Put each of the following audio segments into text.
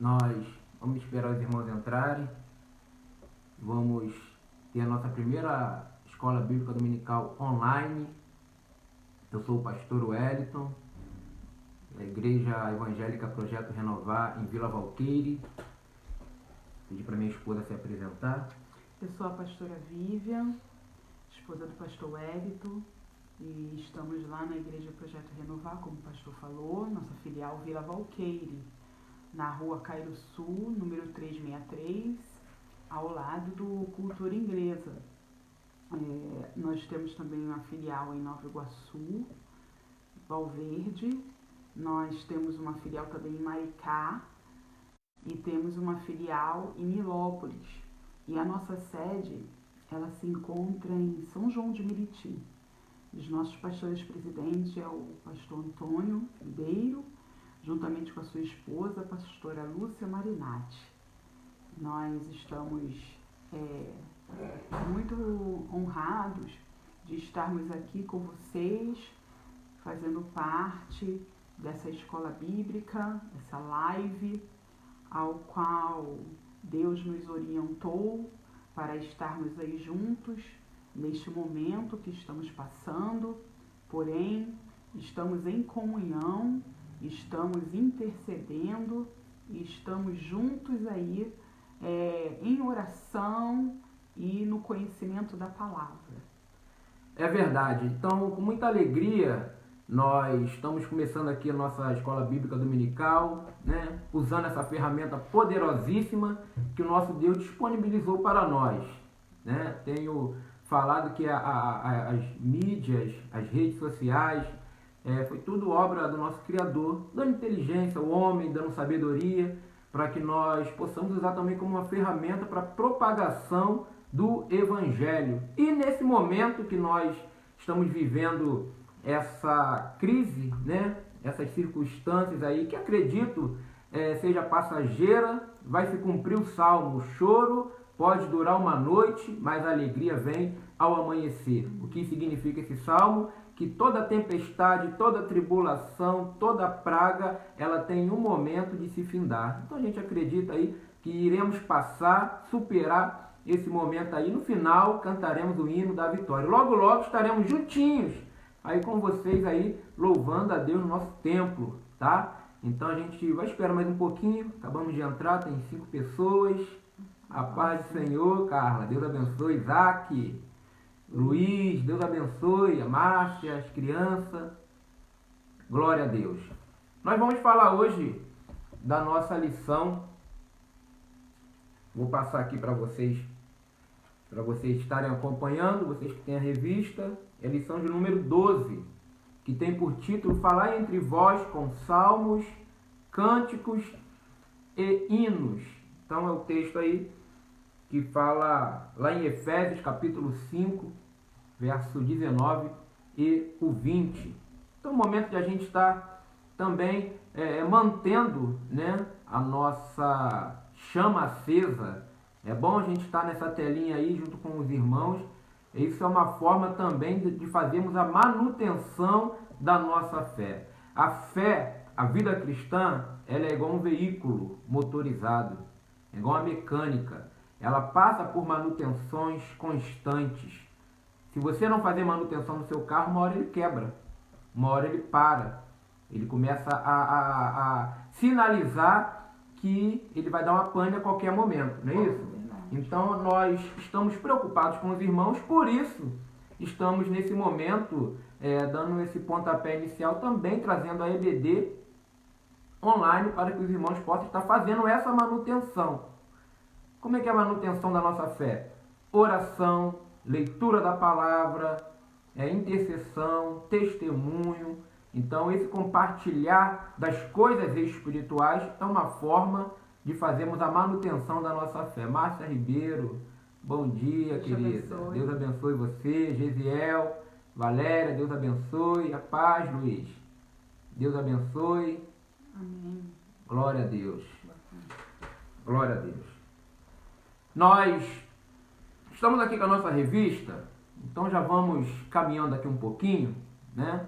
Nós vamos esperar os irmãos entrarem. Vamos ter a nossa primeira escola bíblica dominical online. Eu sou o pastor Wellington, da Igreja Evangélica Projeto Renovar, em Vila Valqueire. Pedi para minha esposa se apresentar. Eu sou a pastora Vivian, esposa do pastor Wellington, e estamos lá na Igreja Projeto Renovar, como o pastor falou, nossa filial Vila Valqueire, na rua Cairo Sul, número 363, ao lado do Cultura Inglesa. Nós temos também uma filial em Nova Iguaçu, Valverde, nós temos uma filial também em Maricá e temos uma filial em Nilópolis. E a nossa sede, ela se encontra em São João de Meriti. Os nossos pastores presidentes é o pastor Antônio Ribeiro, juntamente com a sua esposa, a pastora Lúcia Marinatti. Nós estamos muito honrados de estarmos aqui com vocês, fazendo parte dessa escola bíblica, essa live, ao qual Deus nos orientou para estarmos aí juntos neste momento que estamos passando, porém estamos em comunhão, estamos intercedendo e estamos juntos aí em oração e no conhecimento da palavra. É verdade. Então, com muita alegria, nós estamos começando aqui a nossa escola bíblica dominical, né? Usando essa ferramenta poderosíssima que o nosso Deus disponibilizou para nós, né? Tenho falado que as mídias, as redes sociais, foi tudo obra do nosso Criador, dando inteligência ao homem, dando sabedoria, para que nós possamos usar também como uma ferramenta para a propagação do Evangelho. E nesse momento que nós estamos vivendo essa crise, né? Essas circunstâncias aí, que acredito seja passageira, vai se cumprir o salmo: o choro pode durar uma noite, mas a alegria vem ao amanhecer. O que significa esse salmo? Que toda tempestade, toda tribulação, toda praga, ela tem um momento de se findar. Então a gente acredita aí que iremos passar, superar esse momento aí. No final, cantaremos o hino da vitória. Logo, logo estaremos juntinhos aí com vocês aí, louvando a Deus no nosso templo, tá? Então a gente vai esperar mais um pouquinho. Acabamos de entrar, tem 5 pessoas. A paz do Senhor, Carla. Deus abençoe. Isaac, Luiz, Deus abençoe. A Márcia, as crianças. Glória a Deus. Nós vamos falar hoje da nossa lição. Vou passar aqui para vocês estarem acompanhando, vocês que têm a revista. É a lição de número 12, que tem por título: Falar entre vós com salmos, cânticos e hinos. Então é o texto aí que fala lá em Efésios capítulo 5, verso 19 e o 20. Então é o momento de a gente estar também mantendo, né, a nossa chama acesa. É bom a gente estar nessa telinha aí junto com os irmãos. Isso é uma forma também de fazermos a manutenção da nossa fé. A fé, a vida cristã, ela é igual um veículo motorizado, é igual uma mecânica. Ela passa por manutenções constantes. Se você não fazer manutenção no seu carro, uma hora ele quebra, uma hora ele para. Ele começa a sinalizar que ele vai dar uma pane a qualquer momento, não é isso? Então nós estamos preocupados com os irmãos, por isso estamos nesse momento dando esse pontapé inicial, também trazendo a EBD online para que os irmãos possam estar fazendo essa manutenção. Como é que é a manutenção da nossa fé? Oração, leitura da palavra, intercessão, testemunho. Então esse compartilhar das coisas espirituais é uma forma de fazermos a manutenção da nossa fé. Márcia Ribeiro, bom dia, Deus querida. Abençoe. Deus abençoe você. Gesiel, Valéria, Deus abençoe. A paz, Luiz. Deus abençoe. Amém. Glória a Deus. Glória a Deus. Nós estamos aqui com a nossa revista, então já vamos caminhando aqui um pouquinho, né?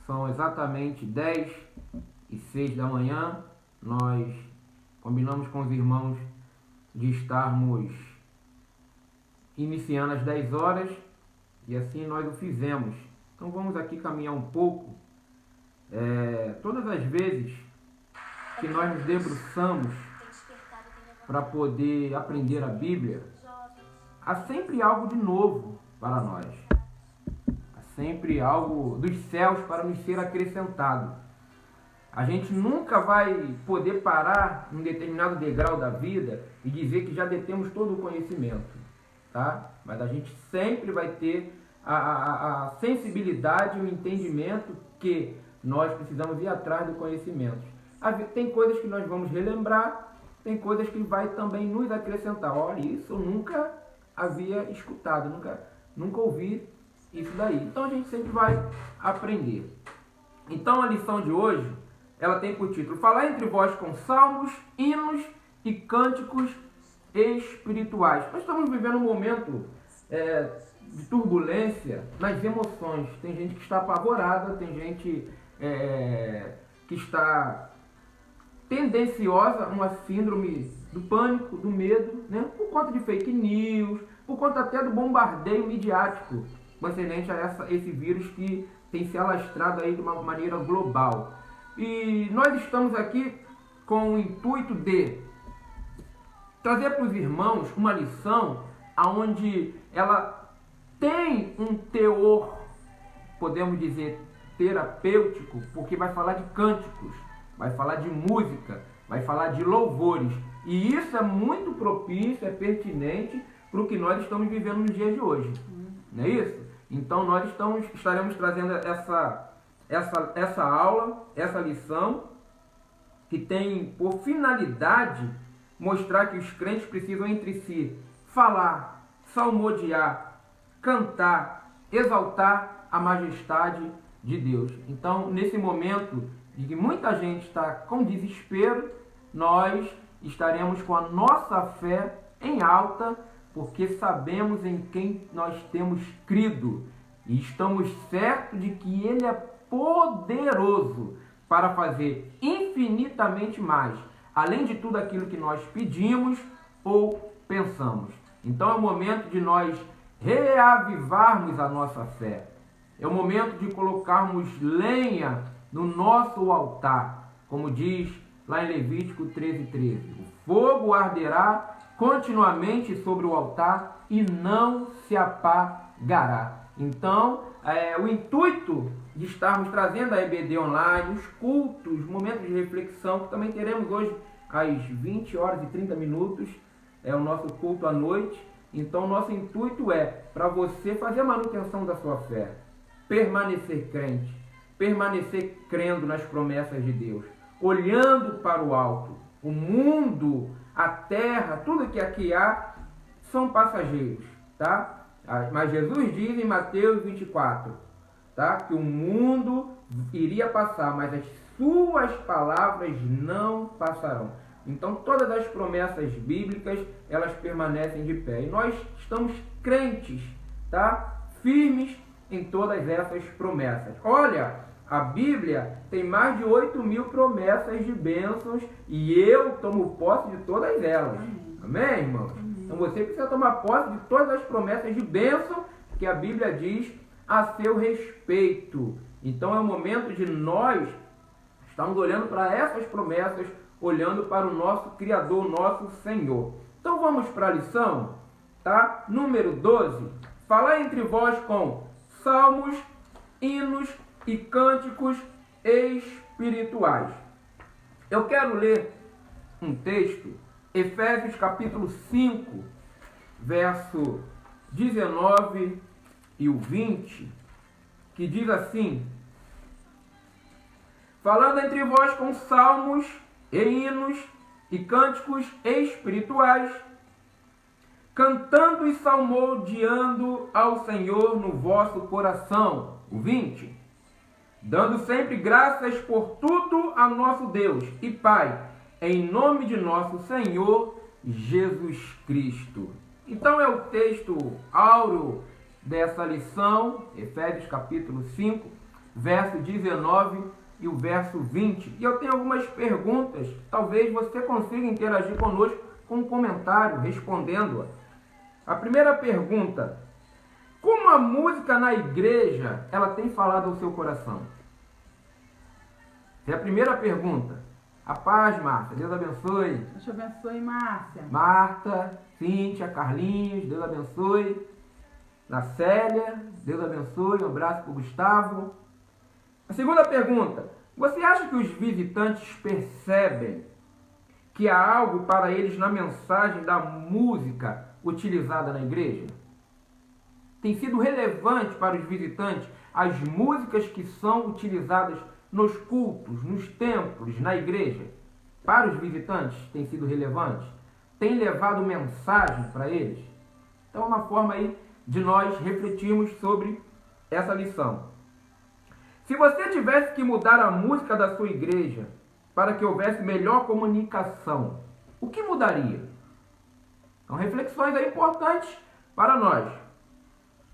São exatamente 10h06 da manhã. Nós Combinamos com os irmãos de estarmos iniciando às 10 horas e assim nós o fizemos. Então vamos aqui caminhar um pouco. Todas as vezes que nós nos debruçamos para poder aprender a Bíblia, há sempre algo de novo para nós. Há sempre algo dos céus para nos ser acrescentado. A gente nunca vai poder parar em um determinado degrau da vida e dizer que já detemos todo o conhecimento, tá? Mas a gente sempre vai ter a sensibilidade e o entendimento que nós precisamos ir atrás do conhecimento. Tem coisas que nós vamos relembrar, tem coisas que vai também nos acrescentar. Olha, isso eu nunca havia escutado, nunca ouvi isso daí. Então a gente sempre vai aprender. Então a lição de hoje, ela tem por título: falar entre vós com salmos, hinos e cânticos espirituais. Nós estamos vivendo um momento de turbulência nas emoções. Tem gente que está apavorada, tem gente que está tendenciosa a uma síndrome do pânico, do medo, né? Por conta de fake news, por conta até do bombardeio midiático concernente a esse vírus que tem se alastrado aí de uma maneira global. E nós estamos aqui com o intuito de trazer para os irmãos uma lição onde ela tem um teor, podemos dizer, terapêutico, porque vai falar de cânticos, vai falar de música, vai falar de louvores. E isso é muito propício, é pertinente para o que nós estamos vivendo nos dias de hoje. Não é isso? Então nós estaremos trazendo essa aula, essa lição, que tem por finalidade mostrar que os crentes precisam entre si falar, salmodiar, cantar, exaltar a majestade de Deus. Então, nesse momento de que muita gente está com desespero, nós estaremos com a nossa fé em alta, porque sabemos em quem nós temos crido e estamos certos de que Ele é poderoso para fazer infinitamente mais, além de tudo aquilo que nós pedimos ou pensamos. Então é o momento de nós reavivarmos a nossa fé. É o momento de colocarmos lenha no nosso altar, como diz lá em Levítico 13:13. O fogo arderá continuamente sobre o altar e não se apagará. Então, o intuito de estarmos trazendo a EBD online, os cultos, momentos de reflexão, que também teremos hoje às 20 horas e 30 minutos, é o nosso culto à noite. Então, nosso intuito é para você fazer a manutenção da sua fé, permanecer crente, permanecer crendo nas promessas de Deus, olhando para o alto. O mundo, a terra, tudo que aqui há são passageiros, tá? Mas Jesus diz em Mateus 24, tá? Que o mundo iria passar, mas as suas palavras não passarão. Então todas as promessas bíblicas, elas permanecem de pé. E nós estamos crentes, tá? Firmes em todas essas promessas. Olha, a Bíblia tem mais de 8.000 promessas de bênçãos e eu tomo posse de todas elas. Amém, irmãos? Então você precisa tomar posse de todas as promessas de bênção que a Bíblia diz a seu respeito. Então é o momento de nós estarmos olhando para essas promessas, olhando para o nosso Criador, nosso Senhor. Então vamos para a lição, tá? Número 12. Falar entre vós com salmos, hinos e cânticos espirituais. Eu quero ler um texto, Efésios capítulo 5, verso 19 e o 20, que diz assim: falando entre vós com salmos e hinos e cânticos espirituais, cantando e salmodiando ao Senhor no vosso coração. O 20. Dando sempre graças por tudo a nosso Deus e Pai, em nome de nosso Senhor Jesus Cristo. Então é o texto áureo dessa lição, Efésios capítulo 5, verso 19 e o verso 20. E eu tenho algumas perguntas, talvez você consiga interagir conosco com um comentário, respondendo-a. A primeira pergunta: como a música na igreja, ela tem falado ao seu coração? Essa é a primeira pergunta. A paz, Márcia, Deus abençoe. Deus te abençoe, Márcia. Marta, Cíntia, Carlinhos, Deus abençoe. Na Célia, Deus abençoe. Um abraço para o Gustavo. A segunda pergunta: você acha que os visitantes percebem que há algo para eles na mensagem da música utilizada na igreja? Tem sido relevante para os visitantes as músicas que são utilizadas nos cultos, nos templos, na igreja? Para os visitantes tem sido relevante? Tem levado mensagem para eles? Então é uma forma aí de nós refletirmos sobre essa lição. Se você tivesse que mudar a música da sua igreja para que houvesse melhor comunicação, o que mudaria? São reflexões aí importantes para nós.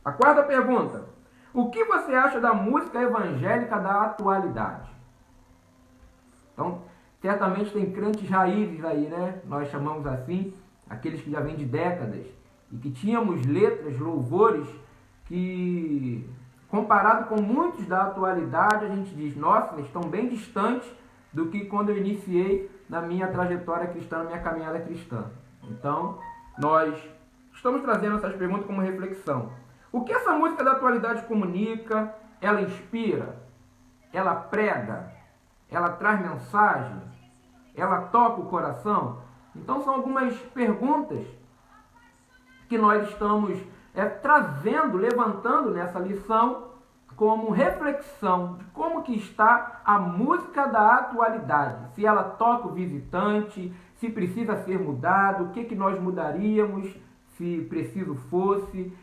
A quarta pergunta: o que você acha da música evangélica da atualidade? Então, certamente tem crentes raízes aí, né? Nós chamamos assim, aqueles que já vêm de décadas, e que tínhamos letras, louvores, que, comparado com muitos da atualidade, a gente diz, nossa, eles estão bem distantes do que quando eu iniciei na minha trajetória cristã, na minha caminhada cristã. Então, nós estamos trazendo essas perguntas como reflexão. O que essa música da atualidade comunica? Ela inspira? Ela prega? Ela traz mensagem? Ela toca o coração? Então são algumas perguntas que nós estamos trazendo, levantando nessa lição como reflexão de como que está a música da atualidade. Se ela toca o visitante, se precisa ser mudado, o que nós mudaríamos se preciso fosse,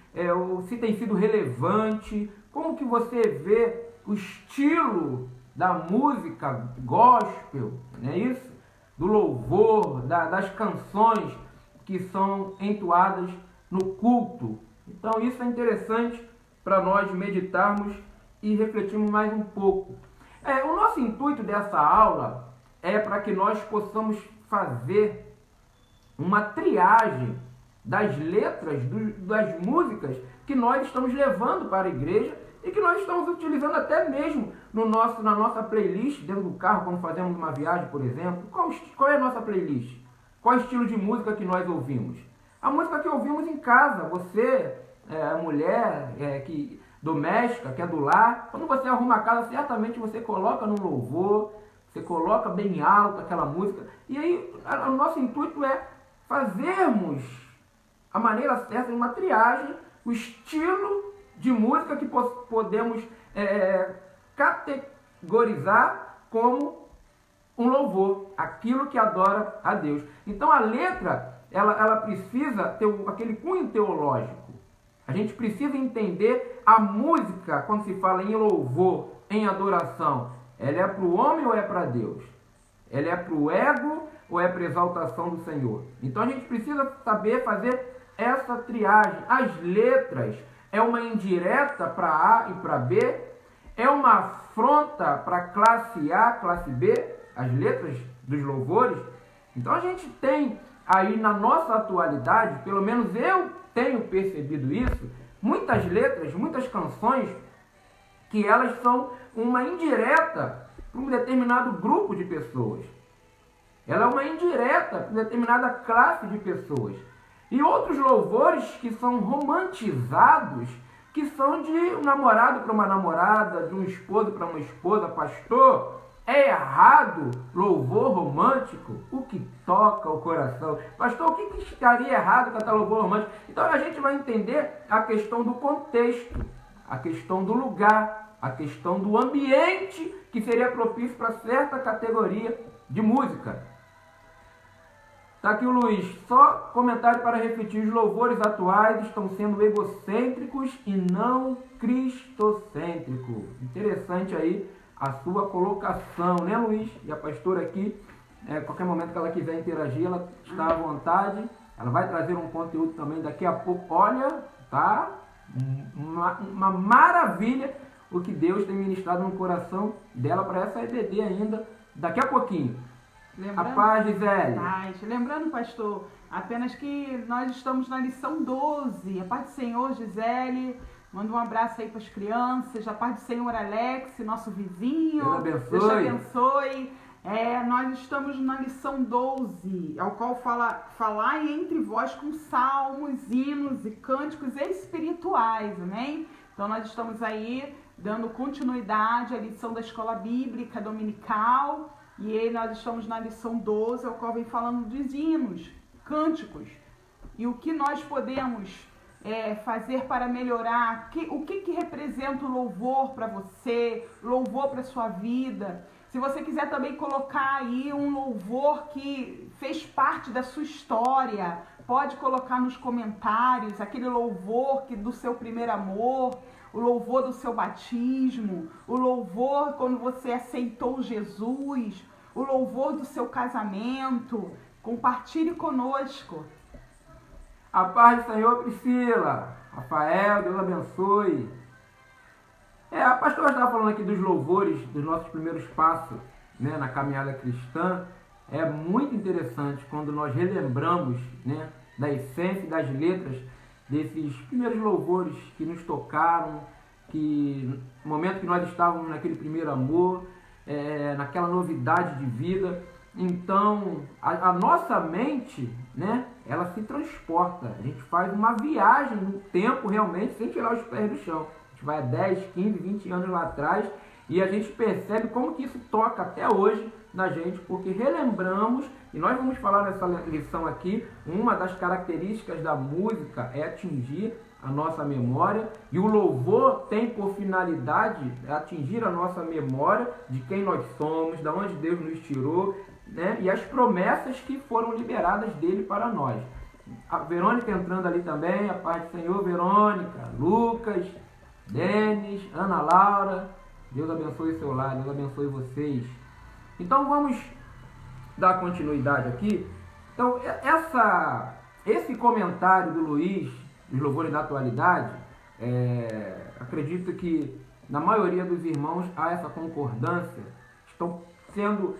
se tem sido relevante, como que você vê o estilo da música gospel, não é isso? Do louvor, das canções que são entoadas no culto. Então isso é interessante para nós meditarmos e refletirmos mais um pouco. O nosso intuito dessa aula é para que nós possamos fazer uma triagem das letras, das músicas que nós estamos levando para a igreja e que nós estamos utilizando até mesmo na nossa playlist, dentro do carro, quando fazemos uma viagem, por exemplo. Qual é a nossa playlist? Qual é o estilo de música que nós ouvimos? A música que ouvimos em casa. Você, a mulher doméstica, que é do lar, quando você arruma a casa, certamente você coloca no louvor, você coloca bem alto aquela música. E aí, o nosso intuito é fazermos a maneira certa, uma triagem, o estilo de música que podemos categorizar como um louvor, aquilo que adora a Deus. Então a letra, ela precisa ter aquele cunho teológico. A gente precisa entender a música, quando se fala em louvor, em adoração, ela é para o homem ou é para Deus? Ela é para o ego ou é para a exaltação do Senhor? Então a gente precisa saber fazer essa triagem. As letras é uma indireta para A e para B, é uma afronta para classe A, classe B, as letras dos louvores. Então a gente tem aí na nossa atualidade, pelo menos eu tenho percebido isso, muitas letras, muitas canções que elas são uma indireta para um determinado grupo de pessoas. Ela é uma indireta para uma determinada classe de pessoas. E outros louvores que são romantizados, que são de um namorado para uma namorada, de um esposo para uma esposa. Pastor, é errado louvor romântico? O que toca o coração? Pastor, o que estaria errado cantar louvor romântico? Então a gente vai entender a questão do contexto, a questão do lugar, a questão do ambiente que seria propício para certa categoria de música. Tá aqui o Luiz, só comentário para refletir: os louvores atuais estão sendo egocêntricos e não cristocêntricos. Interessante aí a sua colocação, né, Luiz? E a pastora aqui, qualquer momento que ela quiser interagir, ela está à vontade. Ela vai trazer um conteúdo também daqui a pouco. Olha, tá uma maravilha o que Deus tem ministrado no coração dela para essa EBD ainda, daqui a pouquinho. A paz, Gisele. Lembrando, pastor, apenas que nós estamos na lição 12. A paz do Senhor, Gisele. Manda um abraço aí para as crianças. A paz do Senhor, Alex, nosso vizinho. Deus abençoe. Deus te abençoe. Nós estamos na lição 12, ao qual falar entre vós com salmos, hinos e cânticos espirituais, amém? Então nós estamos aí dando continuidade à lição da escola bíblica dominical, e aí nós estamos na lição 12, ao qual vem falando dos hinos, cânticos, e o que nós podemos fazer para melhorar, o que representa o louvor para você, louvor para a sua vida. Se você quiser também colocar aí um louvor que fez parte da sua história, pode colocar nos comentários aquele louvor do seu primeiro amor, o louvor do seu batismo, o louvor quando você aceitou Jesus, o louvor do seu casamento. Compartilhe conosco. A paz do Senhor, Priscila. Rafael, Deus abençoe. A pastora estava falando aqui dos louvores, dos nossos primeiros passos, né, na caminhada cristã. É muito interessante quando nós relembramos, né, da essência e das letras desses primeiros louvores que nos tocaram, que no momento que nós estávamos naquele primeiro amor, naquela novidade de vida. Então, a nossa mente, né, ela se transporta. A gente faz uma viagem no tempo realmente sem tirar os pés do chão. A gente vai 10, 15, 20 anos lá atrás e a gente percebe como que isso toca até hoje na gente, porque relembramos, e nós vamos falar nessa lição aqui, uma das características da música é atingir a nossa memória, e o louvor tem por finalidade atingir a nossa memória de quem nós somos, de onde Deus nos tirou, né, e as promessas que foram liberadas dele para nós. A Verônica entrando ali também, a paz do Senhor, Verônica, Lucas, Denis, Ana Laura, Deus abençoe o seu lar, Deus abençoe vocês. Então vamos dar continuidade aqui. Então esse comentário do Luiz, dos louvores da atualidade, acredito que na maioria dos irmãos há essa concordância, estão sendo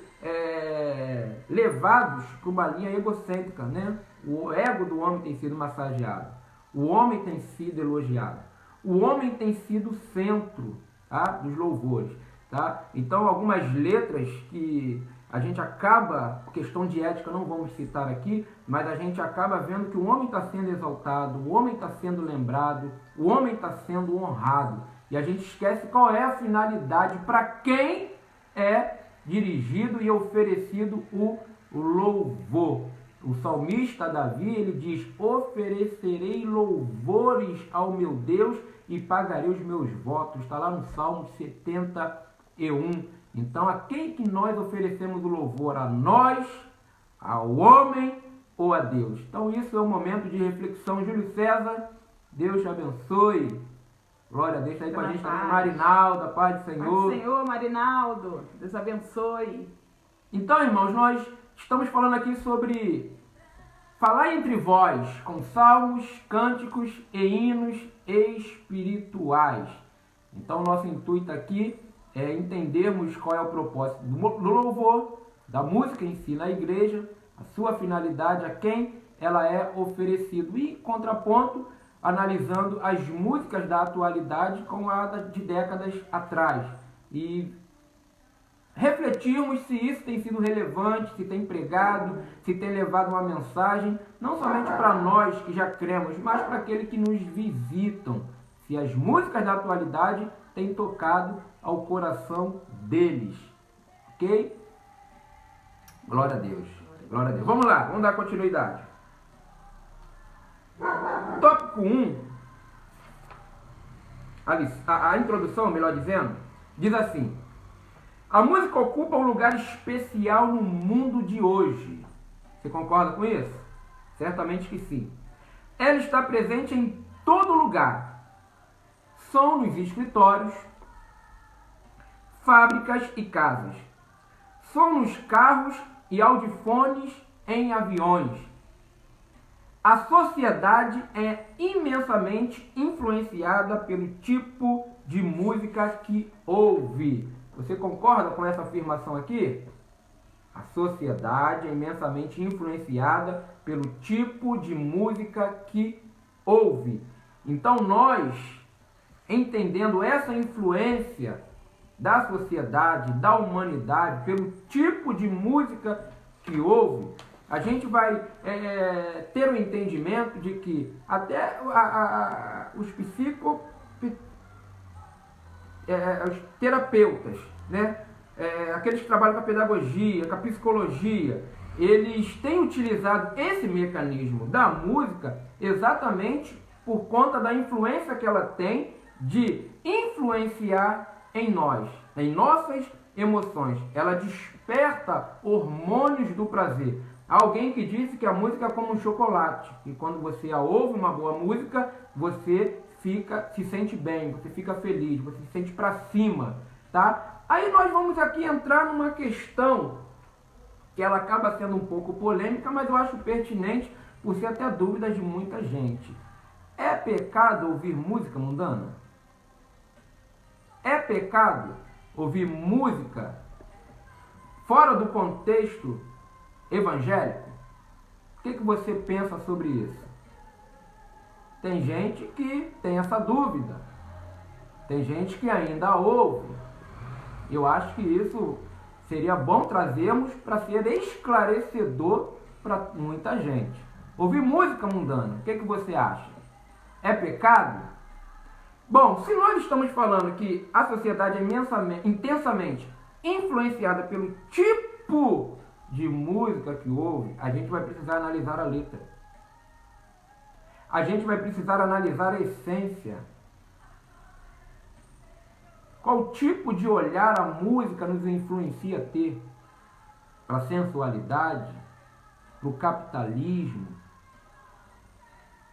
levados para uma linha egocêntrica, né? O ego do homem tem sido massageado, o homem tem sido elogiado, o homem tem sido o centro, tá, dos louvores, tá? Então algumas letras que a gente acaba, por questão de ética não vamos citar aqui, mas a gente acaba vendo que o homem está sendo exaltado, o homem está sendo lembrado, o homem está sendo honrado, e a gente esquece qual é a finalidade, para quem é dirigido e oferecido o louvor. O salmista Davi, ele diz: oferecerei louvores ao meu Deus e pagarei os meus votos. Está lá no Salmo 71. Então, a quem que nós oferecemos o louvor? A nós, ao homem ou a Deus? Então, isso é um momento de reflexão. Júlio César, Deus te abençoe. Glória a Deus. Está aí com a gente também, Marinaldo, a paz do Senhor. Paz do Senhor, Marinaldo. Deus abençoe. Então, irmãos, nós estamos falando aqui sobre falar entre vós com salmos, cânticos e hinos espirituais. Então, nosso intuito aqui é entendermos qual é o propósito do louvor, da música em si na igreja, a sua finalidade, a quem ela é oferecida. E, contraponto, analisando as músicas da atualidade com a de décadas atrás. E refletirmos se isso tem sido relevante, se tem pregado, se tem levado uma mensagem, não somente para nós que já cremos, mas para aqueles que nos visitam. Se as músicas da atualidade têm tocado ao coração deles. Ok? Glória a Deus. Glória a Deus. Vamos lá, vamos dar continuidade. Tópico 1. A introdução, melhor dizendo, diz assim: a música ocupa um lugar especial no mundo de hoje. Você concorda com isso? Certamente que sim. Ela está presente em todo lugar. Som nos escritórios, fábricas e casas. Som nos carros e audiofones em aviões. a sociedade é imensamente influenciada pelo tipo de música que ouve. Você concorda com essa afirmação aqui? A sociedade é imensamente influenciada pelo tipo de música que ouve. Então nós, entendendo essa influência da sociedade, da humanidade, pelo tipo de música que ouve, a gente vai ter o entendimento de que até os os terapeutas, né? Aqueles que trabalham com a pedagogia, com a psicologia, eles têm utilizado esse mecanismo da música exatamente por conta da influência que ela tem de influenciar em nós, em nossas emoções. Ela desperta hormônios do prazer. Há alguém que disse que a música é como um chocolate, e quando você ouve uma boa música, você se sente bem, você fica feliz, você se sente para cima, tá? Aí nós vamos aqui entrar numa questão que ela acaba sendo um pouco polêmica, mas eu acho pertinente por ser até dúvida de muita gente. É pecado ouvir música mundana? É pecado ouvir música fora do contexto evangélico? O que você pensa sobre isso? Tem gente que tem essa dúvida. Tem gente que ainda ouve. Eu acho que isso seria bom trazermos para ser esclarecedor para muita gente. Ouvir música mundana, o que você acha? É pecado? Bom, se nós estamos falando que a sociedade é intensamente influenciada pelo tipo de música que ouve, a gente vai precisar analisar a letra. A gente vai precisar analisar a essência. Qual tipo de olhar a música nos influencia a ter? Para a sensualidade? Para o capitalismo?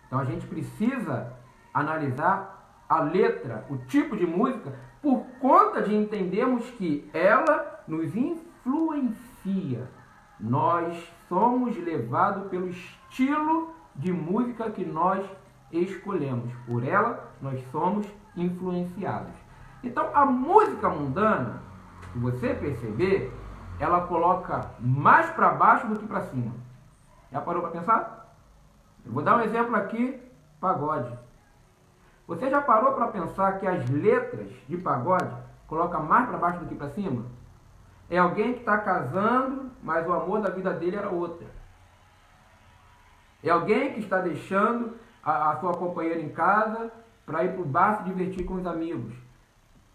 Então a gente precisa analisar a letra, o tipo de música, por conta de entendermos que ela nos influencia. Nós somos levados pelo estilo de música que nós escolhemos. Por ela, nós somos influenciados. Então, a música mundana, se você perceber, ela coloca mais para baixo do que para cima. Já parou para pensar? Eu vou dar um exemplo aqui, pagode. Você já parou para pensar que as letras de pagode colocam mais para baixo do que para cima? É alguém que está casando, mas o amor da vida dele era outra. É alguém que está deixando a sua companheira em casa para ir para o bar se divertir com os amigos.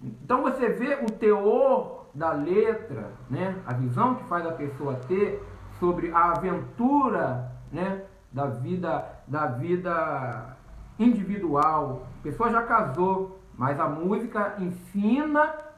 Então você vê o teor da letra, né? A visão que faz a pessoa ter sobre a aventura, né? da vida individual. A pessoa já casou, mas a música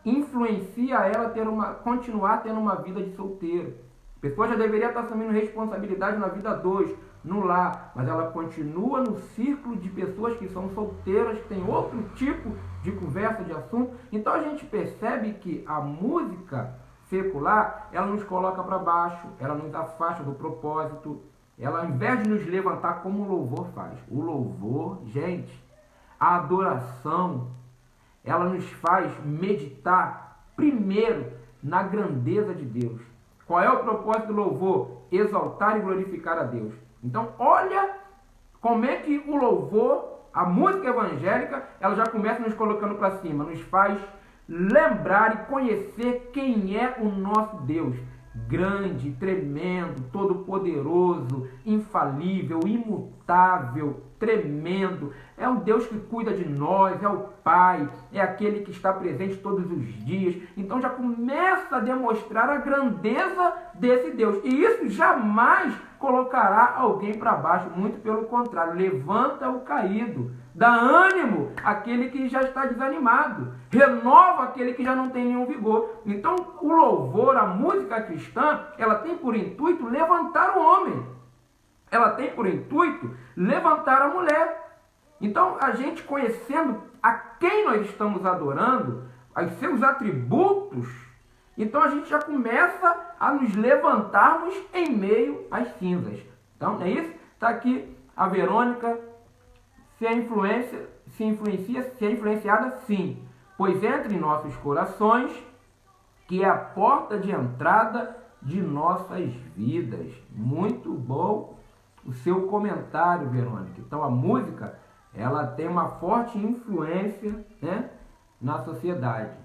influencia ela a continuar tendo uma vida de solteiro. A pessoa já deveria estar assumindo responsabilidade na vida 2, no lar, mas ela continua no círculo de pessoas que são solteiras, que tem outro tipo de conversa, de assunto. Então a gente percebe que a música secular, ela nos coloca para baixo, ela nos afasta do propósito, ela, ao invés de nos levantar como o louvor faz. O louvor, gente, a adoração, ela nos faz meditar primeiro na grandeza de Deus. Qual é o propósito do louvor? Exaltar e glorificar a Deus. Então, olha como é que o louvor, a música evangélica, ela já começa nos colocando para cima, nos faz lembrar e conhecer quem é o nosso Deus. Grande, tremendo, todo-poderoso, infalível, imutável, tremendo. É um Deus que cuida de nós, é o Pai, é aquele que está presente todos os dias. Então já começa a demonstrar a grandeza desse Deus. E isso jamais colocará alguém para baixo, muito pelo contrário, levanta o caído, dá ânimo àquele que já está desanimado, renova aquele que já não tem nenhum vigor. Então o louvor, a música cristã, ela tem por intuito levantar o homem, ela tem por intuito levantar a mulher. Então a gente, conhecendo a quem nós estamos adorando, os seus atributos, então a gente já começa a nos levantarmos em meio às cinzas. Então é isso? Está aqui a Verônica se é influenciada, sim, pois entra em nossos corações, que é a porta de entrada de nossas vidas. Muito bom o seu comentário, Verônica. Então a música, ela tem uma forte influência, né, na sociedade.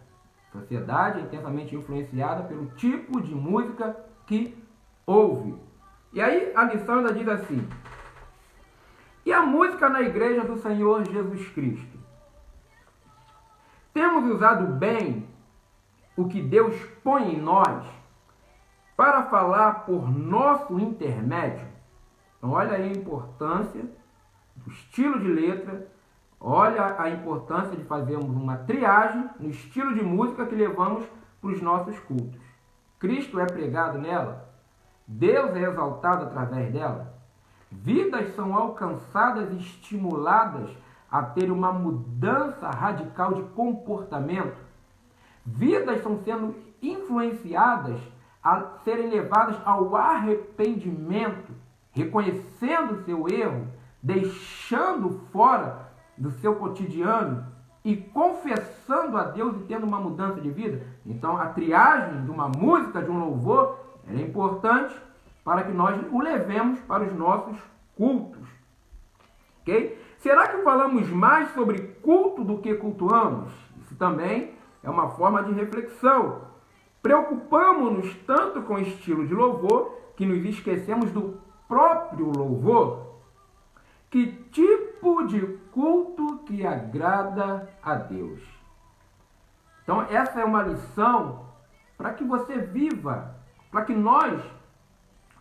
A sociedade é intensamente influenciada pelo tipo de música que ouve. E aí a lição ainda diz assim: e a música na igreja do Senhor Jesus Cristo? Temos usado bem o que Deus põe em nós para falar por nosso intermédio? Então olha aí a importância do estilo de letra, olha a importância de fazermos uma triagem no estilo de música que levamos para os nossos cultos. Cristo é pregado nela? Deus é exaltado através dela? Vidas são alcançadas e estimuladas a ter uma mudança radical de comportamento? Vidas estão sendo influenciadas a serem levadas ao arrependimento, reconhecendo seu erro, deixando fora do seu cotidiano e confessando a Deus e tendo uma mudança de vida? Então a triagem de uma música, de um louvor, é importante para que nós o levemos para os nossos cultos. Ok? Será que falamos mais sobre culto do que cultuamos? Isso também é uma forma de reflexão. Preocupamos-nos tanto com o estilo de louvor que nos esquecemos do próprio louvor? Que tipo de culto que agrada a Deus? Então essa é uma lição para que você viva, para que nós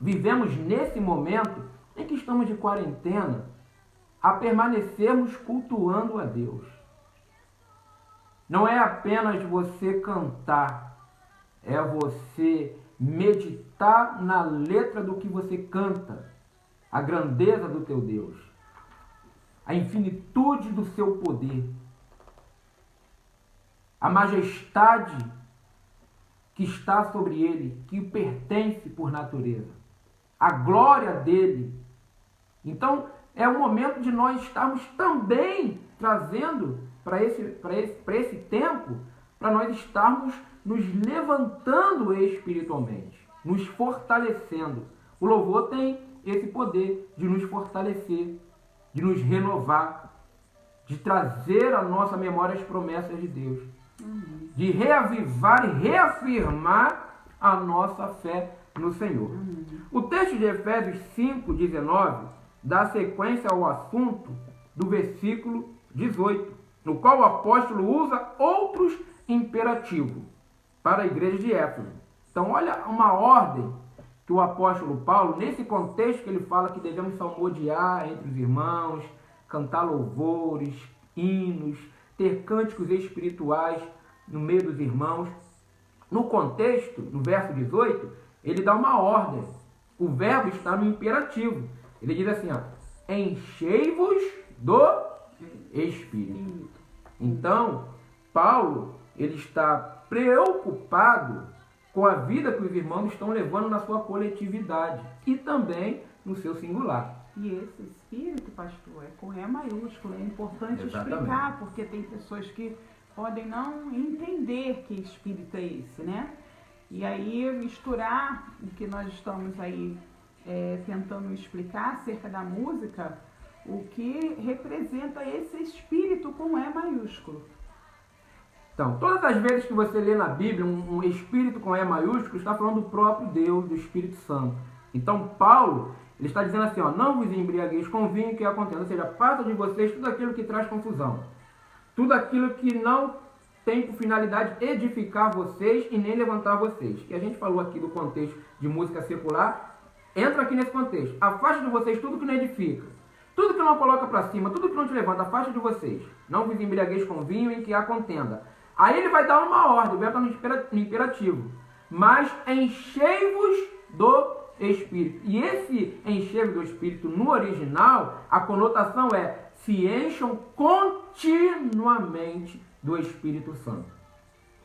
vivemos nesse momento em que estamos de quarentena, a permanecermos cultuando a Deus. Não é apenas você cantar, é você meditar na letra do que você canta, a grandeza do teu Deus, a infinitude do seu poder, a majestade que está sobre ele, que pertence por natureza, a glória dele. Então, é o momento de nós estarmos também trazendo para esse tempo, para nós estarmos nos levantando espiritualmente, nos fortalecendo. O louvor tem esse poder de nos fortalecer, de nos renovar, de trazer à nossa memória as promessas de Deus, de reavivar e reafirmar a nossa fé no Senhor. O texto de Efésios 5:19 dá sequência ao assunto do versículo 18, no qual o apóstolo usa outros imperativos para a igreja de Éfeso. Então olha uma ordem que o apóstolo Paulo, nesse contexto que ele fala que devemos salmodiar entre os irmãos, cantar louvores, hinos, ter cânticos espirituais no meio dos irmãos. No contexto, no verso 18, ele dá uma ordem. O verbo está no imperativo. Ele diz assim, ó, enchei-vos do Espírito. Então, Paulo, ele está preocupado com a vida que os irmãos estão levando na sua coletividade e também no seu singular. E esse Espírito, pastor, é com E maiúsculo. É importante Exatamente. explicar, porque tem pessoas que podem não entender que Espírito é esse, né? E aí misturar o que nós estamos aí tentando explicar acerca da música, o que representa esse Espírito com E maiúsculo. Então, todas as vezes que você lê na Bíblia um Espírito com E maiúsculo, está falando do próprio Deus, do Espírito Santo. Então, Paulo, ele está dizendo assim, ó, não vos embriagueis com vinho que é a contenda, ou seja, passa de vocês tudo aquilo que traz confusão, tudo aquilo que não tem por finalidade edificar vocês e nem levantar vocês. Que a gente falou aqui do contexto de música secular, entra aqui nesse contexto. Afaste de vocês tudo que não edifica, tudo que não coloca para cima, tudo que não te levanta, afaste de vocês. Não vos embriagueis com vinho em que há contenda. Aí ele vai dar uma ordem, o verbo está no imperativo. Mas enchei-vos do Espírito. E esse encher do Espírito no original, a conotação é se encham continuamente do Espírito Santo.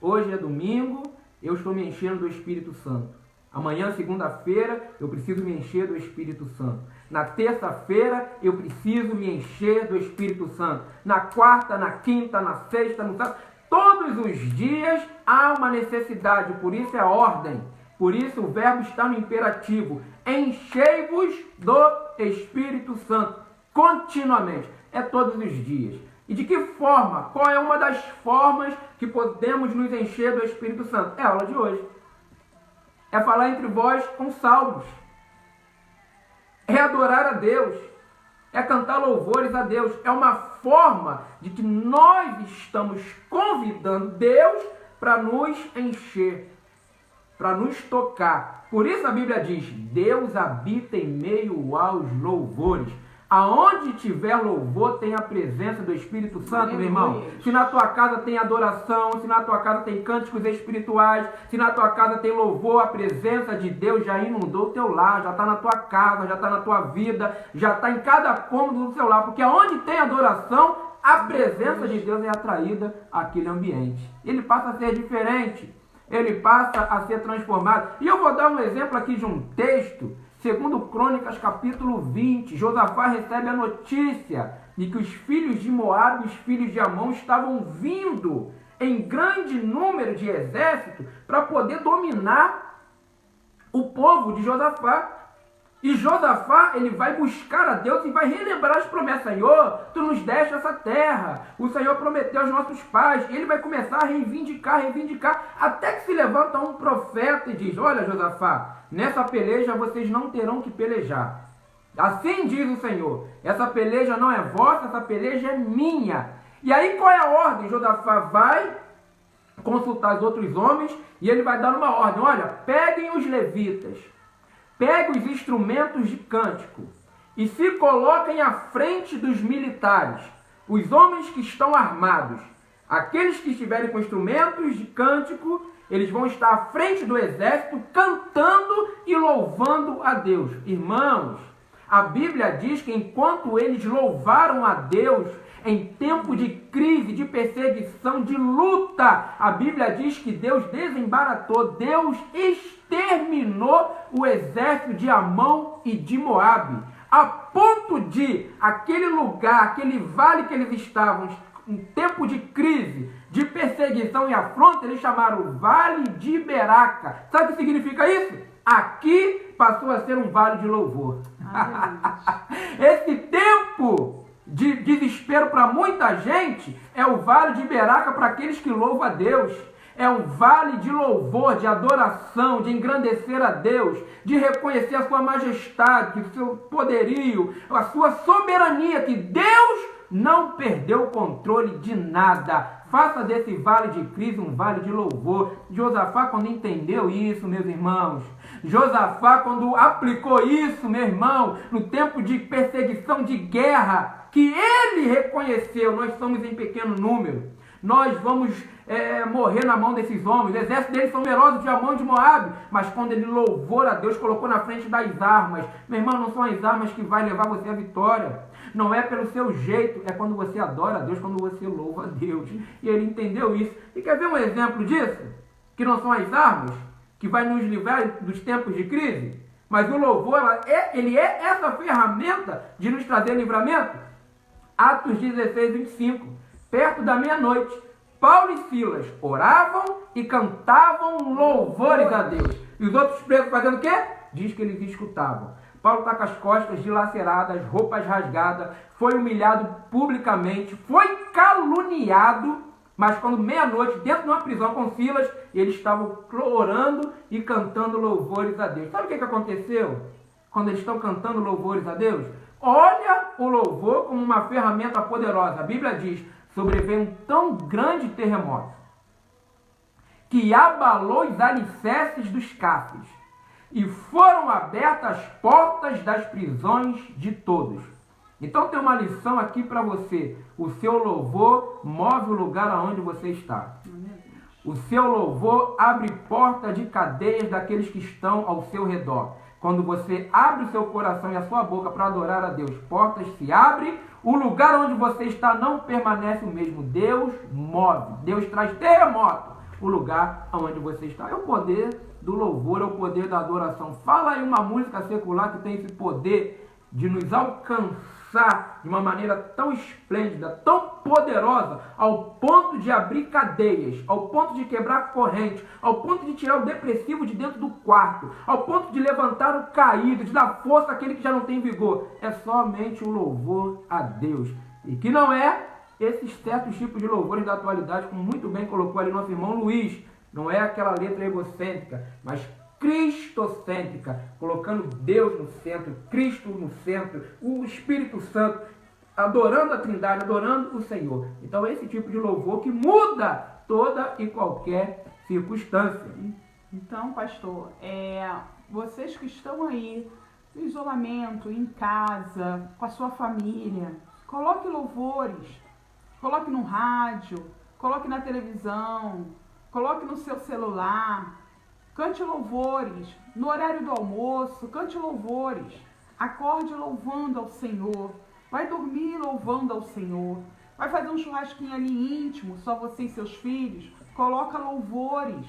Hoje é domingo, eu estou me enchendo do Espírito Santo. Amanhã, segunda-feira, eu preciso me encher do Espírito Santo. Na terça-feira eu preciso me encher do Espírito Santo. Na quarta, na quinta, na sexta, no sábado. Todos os dias há uma necessidade, por isso é ordem. Por isso o verbo está no imperativo. Enchei-vos do Espírito Santo. Continuamente. É todos os dias. E de que forma? Qual é uma das formas que podemos nos encher do Espírito Santo? É a aula de hoje. É falar entre vós com salmos. É adorar a Deus. É cantar louvores a Deus. É uma forma de que nós estamos convidando Deus para nos encher, para nos tocar. Por isso a Bíblia diz, Deus habita em meio aos louvores. Aonde tiver louvor, tem a presença do Espírito Santo, meu irmão. Se na tua casa tem adoração, se na tua casa tem cânticos espirituais, se na tua casa tem louvor, a presença de Deus já inundou o teu lar, já está na tua casa, já está na tua vida, já está em cada cômodo do seu lar. Porque aonde tem adoração, a presença de Deus é atraída àquele ambiente. Ele passa a ser diferente, ele passa a ser transformado. E eu vou dar um exemplo aqui de um texto. Segundo Crônicas, capítulo 20, Josafá recebe a notícia de que os filhos de Moabe e os filhos de Amon estavam vindo em grande número de exército para poder dominar o povo de Josafá. E Josafá, ele vai buscar a Deus e vai relembrar as promessas. Senhor, tu nos deste essa terra. O Senhor prometeu aos nossos pais. E ele vai começar a reivindicar, até que se levanta um profeta e diz, olha Josafá, nessa peleja vocês não terão que pelejar. Assim diz o Senhor, essa peleja não é vossa, essa peleja é minha. E aí qual é a ordem? Josafá vai consultar os outros homens e ele vai dar uma ordem. Olha, peguem os levitas, pegue os instrumentos de cântico e se coloquem à frente dos militares, os homens que estão armados. Aqueles que estiverem com instrumentos de cântico, eles vão estar à frente do exército, cantando e louvando a Deus. Irmãos, a Bíblia diz que enquanto eles louvaram a Deus, em tempo de crise, de perseguição, de luta, a Bíblia diz que Deus desembaratou, Deus exterminou o exército de Amon e de Moabe, a ponto de aquele lugar, aquele vale que eles estavam, em tempo de crise, de perseguição e afronta, eles chamaram o Vale de Beraca. Sabe o que significa isso? Aqui passou a ser um vale de louvor. Esse tempo de desespero para muita gente é o Vale de Beraca para aqueles que louvam a Deus. É um vale de louvor, de adoração, de engrandecer a Deus, de reconhecer a sua majestade, o seu poderio, a sua soberania, que Deus não perdeu o controle de nada. Faça desse vale de crise um vale de louvor. Josafá, quando entendeu isso, meus irmãos, Josafá, quando aplicou isso, meu irmão, no tempo de perseguição, de guerra, que ele reconheceu, nós somos em pequeno número, nós vamos morrer na mão desses homens, o exército deles são numerosos de Amon e de Moabe, mas quando ele louvou a Deus, colocou na frente das armas, meu irmão, não são as armas que vai levar você à vitória, não é pelo seu jeito, é quando você adora a Deus, quando você louva a Deus, e ele entendeu isso. E quer ver um exemplo disso? Que não são as armas que vai nos livrar dos tempos de crise, mas o louvor, ele é essa ferramenta de nos trazer livramento. Atos 16, 25, perto da meia-noite, Paulo e Silas oravam e cantavam louvores a Deus. E os outros presos fazendo o quê? Diz que eles escutavam. Paulo está com as costas dilaceradas, roupas rasgadas, foi humilhado publicamente, foi caluniado, mas quando meia-noite, dentro de uma prisão com Silas, eles estavam orando e cantando louvores a Deus. Sabe o que aconteceu quando eles estão cantando louvores a Deus? Olha o louvor como uma ferramenta poderosa. A Bíblia diz, sobreveio um tão grande terremoto que abalou os alicerces dos cárceres e foram abertas as portas das prisões de todos. Então tem uma lição aqui para você. O seu louvor move o lugar aonde você está. O seu louvor abre porta de cadeias daqueles que estão ao seu redor. Quando você abre o seu coração e a sua boca para adorar a Deus, portas se abrem, o lugar onde você está não permanece o mesmo. Deus move, Deus traz terremoto. O lugar onde você está é o poder do louvor, é o poder da adoração. Fala aí uma música secular que tem esse poder de nos alcançar de uma maneira tão esplêndida, tão poderosa, ao ponto de abrir cadeias, ao ponto de quebrar corrente, ao ponto de tirar o depressivo de dentro do quarto, ao ponto de levantar o caído, de dar força àquele que já não tem vigor. É somente o louvor a Deus. E que não é esses certos tipos de louvores da atualidade, como muito bem colocou ali nosso irmão Luiz. Não é aquela letra egocêntrica, mas cristocêntrica, colocando Deus no centro, Cristo no centro, o Espírito Santo, adorando a Trindade, adorando o Senhor. Então esse tipo de louvor que muda toda e qualquer circunstância. Então, pastor, vocês que estão aí no isolamento, em casa, com a sua família, coloque louvores, coloque no rádio, coloque na televisão, coloque no seu celular, cante louvores, no horário do almoço, cante louvores, acorde louvando ao Senhor, vai dormir louvando ao Senhor, vai fazer um churrasquinho ali íntimo, só você e seus filhos, coloca louvores,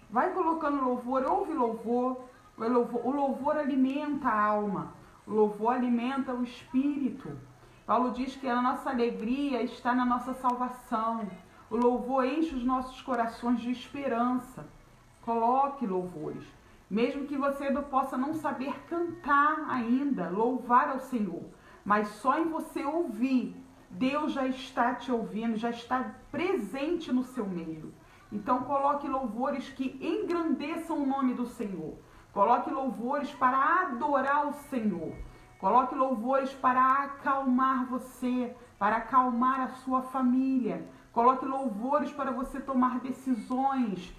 vai colocando louvor, ouve louvor, o louvor alimenta a alma, o louvor alimenta o espírito. Paulo diz que a nossa alegria está na nossa salvação, o louvor enche os nossos corações de esperança. Coloque louvores, mesmo que você não possa não saber cantar ainda, louvar ao Senhor, mas só em você ouvir, Deus já está te ouvindo, já está presente no seu meio. Então coloque louvores que engrandeçam o nome do Senhor, coloque louvores para adorar o Senhor, coloque louvores para acalmar você, para acalmar a sua família, coloque louvores para você tomar decisões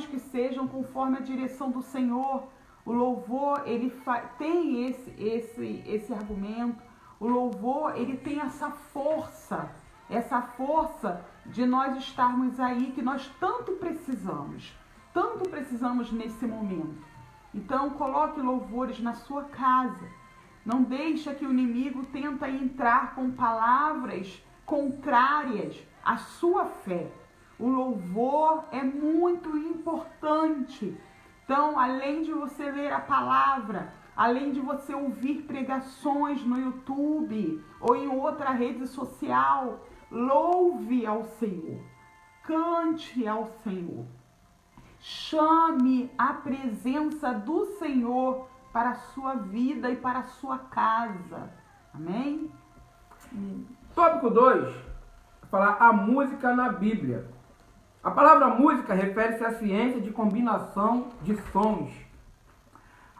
que sejam conforme a direção do Senhor. O louvor, ele tem esse argumento. O louvor, ele tem essa força de nós estarmos aí, que nós tanto precisamos nesse momento. Então, coloque louvores na sua casa. Não deixe que o inimigo tente entrar com palavras contrárias à sua fé. O louvor é muito importante. Então, além de você ler a palavra, além de você ouvir pregações no YouTube ou em outra rede social, louve ao Senhor, cante ao Senhor, chame a presença do Senhor para a sua vida e para a sua casa. Amém? Tópico 2, falar a música na Bíblia. A palavra música refere-se à ciência de combinação de sons,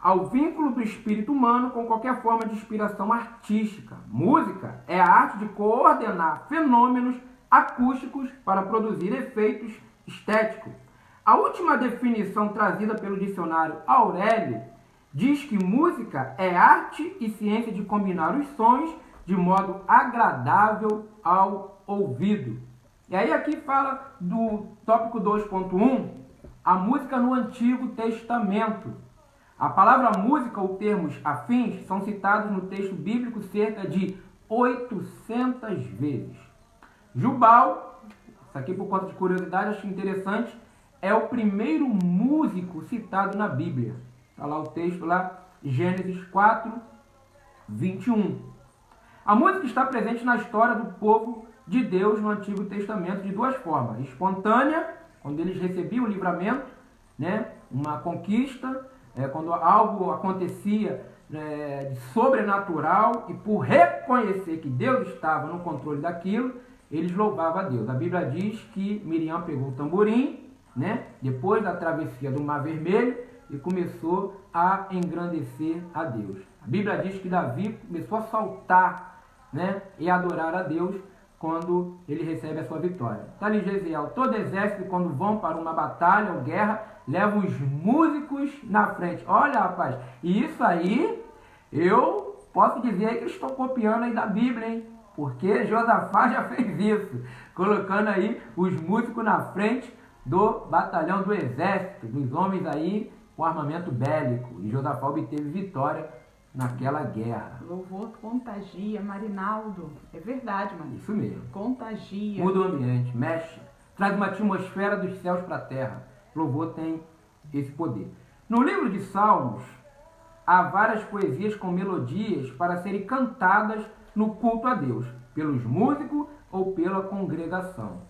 ao vínculo do espírito humano com qualquer forma de inspiração artística. Música é a arte de coordenar fenômenos acústicos para produzir efeitos estéticos. A última definição trazida pelo dicionário Aurélio diz que música é arte e ciência de combinar os sons de modo agradável ao ouvido. E aí aqui fala do tópico 2.1, a música no Antigo Testamento. A palavra música ou termos afins são citados no texto bíblico cerca de 800 vezes. Jubal, isso aqui por conta de curiosidade, acho interessante, é o primeiro músico citado na Bíblia. Está lá o texto, lá, Gênesis 4, 21. A música está presente na história do povo de Deus no Antigo Testamento de duas formas. Espontânea, quando eles recebiam o livramento, né? Uma conquista, quando algo acontecia de sobrenatural, e por reconhecer que Deus estava no controle daquilo, eles louvavam a Deus. A Bíblia diz que Miriam pegou o tamborim, né? Depois da travessia do Mar Vermelho, e começou a engrandecer a Deus. A Bíblia diz que Davi começou a saltar, né? E adorar a Deus quando ele recebe a sua vitória. Está ali Gesiel, todo exército, quando vão para uma batalha ou guerra, leva os músicos na frente. Olha, rapaz, e isso aí, eu posso dizer que eles estão copiando aí da Bíblia, hein? Porque Josafá já fez isso, colocando aí os músicos na frente do batalhão do exército, dos homens aí com armamento bélico. E Josafá obteve vitória naquela guerra. Louvor contagia, Marinaldo. É verdade, Marinaldo. Isso mesmo. Contagia. Muda o ambiente, mexe, traz uma atmosfera dos céus para a terra. Louvor tem esse poder. No livro de Salmos, há várias poesias com melodias para serem cantadas no culto a Deus, pelos músicos ou pela congregação.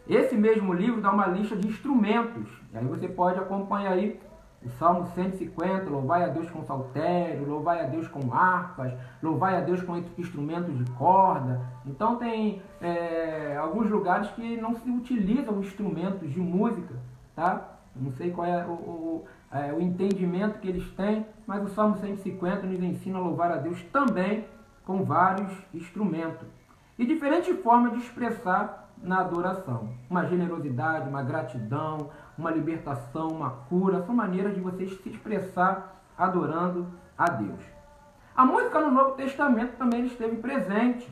Esse mesmo livro dá uma lista de instrumentos, e aí você pode acompanhar aí o Salmo 150, louvai a Deus com saltério, louvai a Deus com harpas, louvai a Deus com instrumentos de corda. Então tem alguns lugares que não se utilizam instrumentos de música, tá? Não sei qual é o entendimento que eles têm, mas o Salmo 150 nos ensina a louvar a Deus também com vários instrumentos. E diferentes formas de expressar na adoração. Uma generosidade, uma gratidão, uma libertação, uma cura, são maneiras de você se expressar adorando a Deus. A música no Novo Testamento também esteve presente.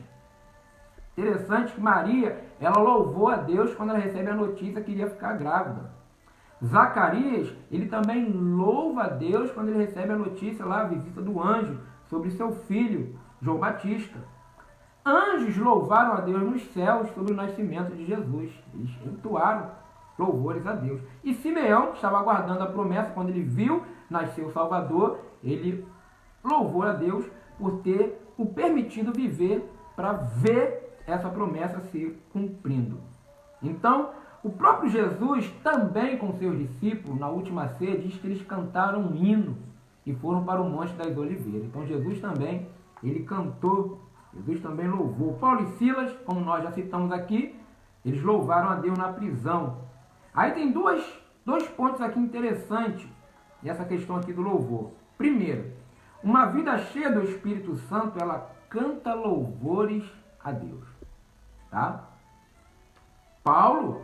Interessante que Maria, ela louvou a Deus quando ela recebe a notícia que iria ficar grávida. Zacarias, ele também louva a Deus quando ele recebe a notícia lá, a visita do anjo, sobre seu filho, João Batista. Anjos louvaram a Deus nos céus sobre o nascimento de Jesus. Eles entoaram louvores a Deus. E Simeão, que estava aguardando a promessa, quando ele viu nascer o Salvador, ele louvou a Deus por ter o permitido viver para ver essa promessa se cumprindo. Então, o próprio Jesus também com seus discípulos, na última ceia, diz que eles cantaram um hino e foram para o Monte das Oliveiras. Então, Jesus também, ele cantou. Jesus também louvou. Paulo e Silas, como nós já citamos aqui, eles louvaram a Deus na prisão. Aí tem dois pontos aqui interessantes nessa questão aqui do louvor. Primeiro, uma vida cheia do Espírito Santo, ela canta louvores a Deus. Tá? Paulo,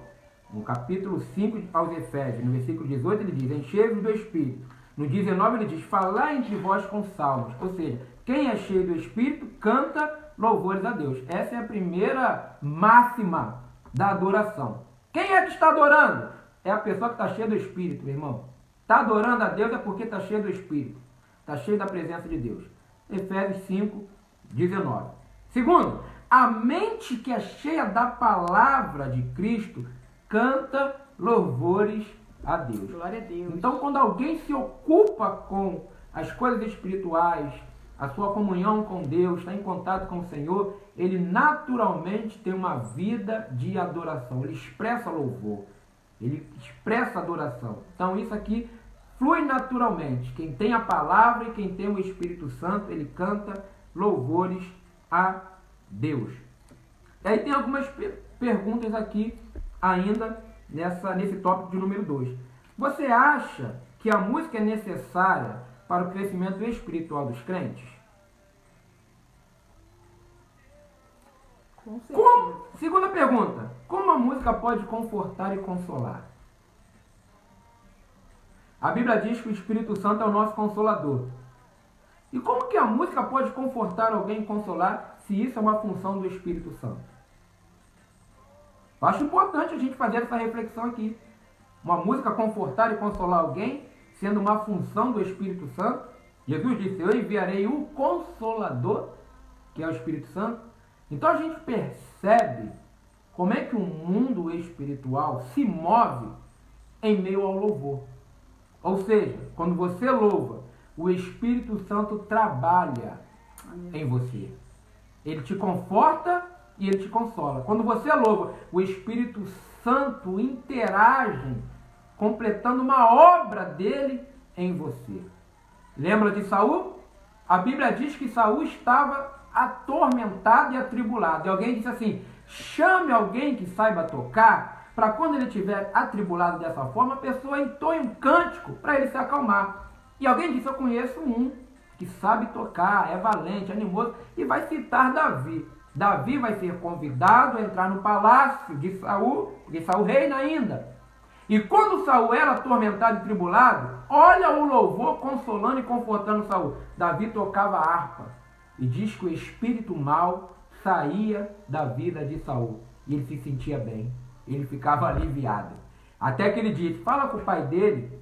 no capítulo 5 aos Efésios, no versículo 18, ele diz, enchei-vos do Espírito. No 19 ele diz, falar entre vós com salmos. Ou seja, quem é cheio do Espírito canta louvores a Deus. Essa é a primeira máxima da adoração. Quem é que está adorando? É a pessoa que está cheia do Espírito, meu irmão. Está adorando a Deus é porque está cheio do Espírito. Está cheio da presença de Deus. Efésios 5, 19. Segundo, a mente que é cheia da palavra de Cristo canta louvores a Deus. Glória a Deus. Então, quando alguém se ocupa com as coisas espirituais, a sua comunhão com Deus, está em contato com o Senhor, ele naturalmente tem uma vida de adoração. Ele expressa louvor. Ele expressa adoração. Então, isso aqui flui naturalmente. Quem tem a palavra e quem tem o Espírito Santo, ele canta louvores a Deus. E aí tem algumas perguntas aqui ainda nesse tópico de número 2. Você acha que a música é necessária para o crescimento espiritual dos crentes? Com certeza. Segunda pergunta. Como a música pode confortar e consolar? A Bíblia diz que o Espírito Santo é o nosso consolador. E como que a música pode confortar alguém e consolar se isso é uma função do Espírito Santo? Eu acho importante a gente fazer essa reflexão aqui. Uma música confortar e consolar alguém, sendo uma função do Espírito Santo. Jesus disse, eu enviarei o Consolador, que é o Espírito Santo. Então a gente percebe como é que o mundo espiritual se move em meio ao louvor. Ou seja, quando você louva, o Espírito Santo trabalha em você. Ele te conforta e ele te consola. Quando você louva, o Espírito Santo interage, completando uma obra dele em você. Lembra de Saul? A Bíblia diz que Saul estava atormentado e atribulado. E alguém disse assim, chame alguém que saiba tocar, para quando ele estiver atribulado dessa forma, a pessoa entoe um cântico para ele se acalmar. E alguém disse, eu conheço um que sabe tocar, é valente, animoso, e vai citar Davi. Davi vai ser convidado a entrar no palácio de Saul, porque Saul reina ainda. E quando Saul era atormentado e tribulado, olha o louvor consolando e confortando Saul. Davi tocava a harpa e diz que o espírito mau saía da vida de Saul e ele se sentia bem, ele ficava aliviado. Até que ele disse, fala com o pai dele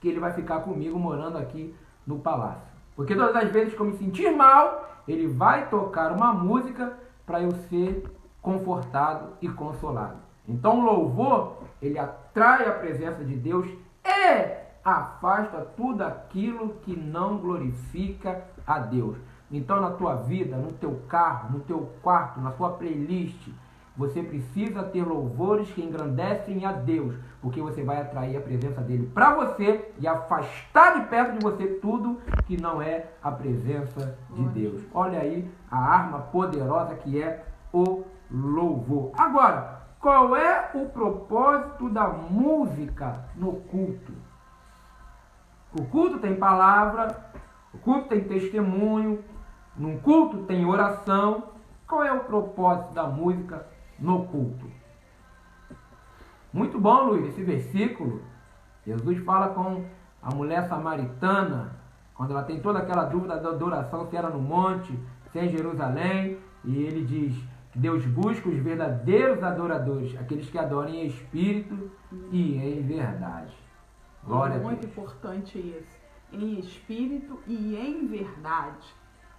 que ele vai ficar comigo morando aqui no palácio. Porque todas as vezes que eu me sentir mal, ele vai tocar uma música para eu ser confortado e consolado. Então o louvor, ele atrai a presença de Deus e afasta tudo aquilo que não glorifica a Deus. Então, na tua vida, no teu carro, no teu quarto, na tua playlist, você precisa ter louvores que engrandecem a Deus, porque você vai atrair a presença dele para você e afastar de perto de você tudo que não é a presença de Deus. Olha aí a arma poderosa que é o louvor. Agora, qual é o propósito da música no culto? O culto tem palavra, o culto tem testemunho, num culto tem oração. Qual é o propósito da música no culto? Muito bom, Luiz, esse versículo. Jesus fala com a mulher samaritana, quando ela tem toda aquela dúvida da adoração, se era no monte, se é em Jerusalém, e ele diz que Deus busca os verdadeiros adoradores, aqueles que adoram em espírito e em verdade. Glória a Deus. Muito importante isso, em espírito e em verdade.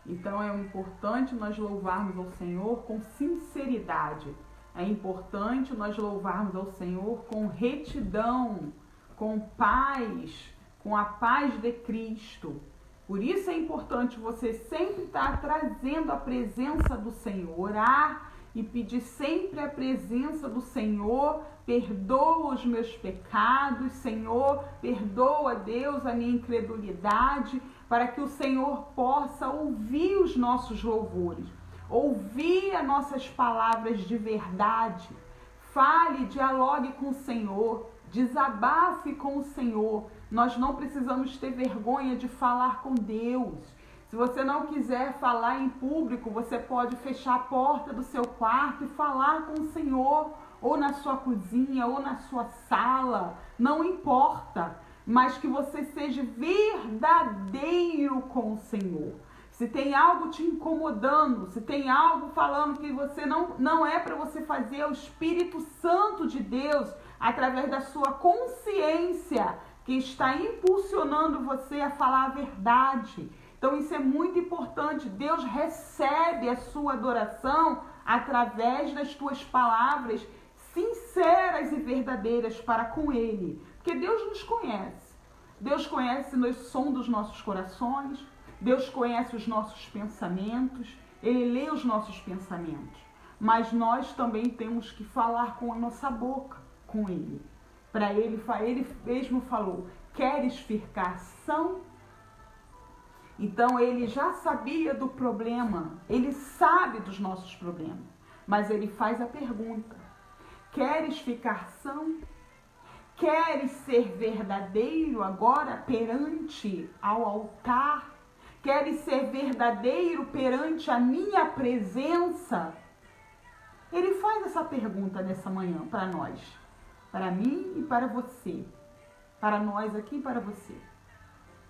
Então é importante nós louvarmos ao Senhor com sinceridade. É importante nós louvarmos ao Senhor com retidão, com paz, com a paz de Cristo. Por isso é importante você sempre estar trazendo a presença do Senhor, orar e pedir sempre a presença do Senhor. Perdoa os meus pecados, Senhor, perdoa, Deus, a minha incredulidade, para que o Senhor possa ouvir os nossos louvores, ouvir as nossas palavras de verdade. Fale, dialogue com o Senhor, desabafe com o Senhor. Nós não precisamos ter vergonha de falar com Deus. Se você não quiser falar em público, você pode fechar a porta do seu quarto e falar com o Senhor, ou na sua cozinha, ou na sua sala, não importa, mas que você seja verdadeiro com o Senhor. Se tem algo te incomodando, se tem algo falando que você não é para você fazer, é o Espírito Santo de Deus, através da sua consciência, que está impulsionando você a falar a verdade. Então isso é muito importante. Deus recebe a sua adoração através das tuas palavras sinceras e verdadeiras para com Ele. Porque Deus nos conhece. Deus conhece o som dos nossos corações. Deus conhece os nossos pensamentos. Ele lê os nossos pensamentos. Mas nós também temos que falar com a nossa boca com Ele. Para Ele mesmo falou, queres ficar são? Então Ele já sabia do problema. Ele sabe dos nossos problemas. Mas Ele faz a pergunta. Queres ficar são? Queres ser verdadeiro agora perante ao altar? Queres ser verdadeiro perante a minha presença? Ele faz essa pergunta nessa manhã para nós, para mim e para você, para nós aqui e para você.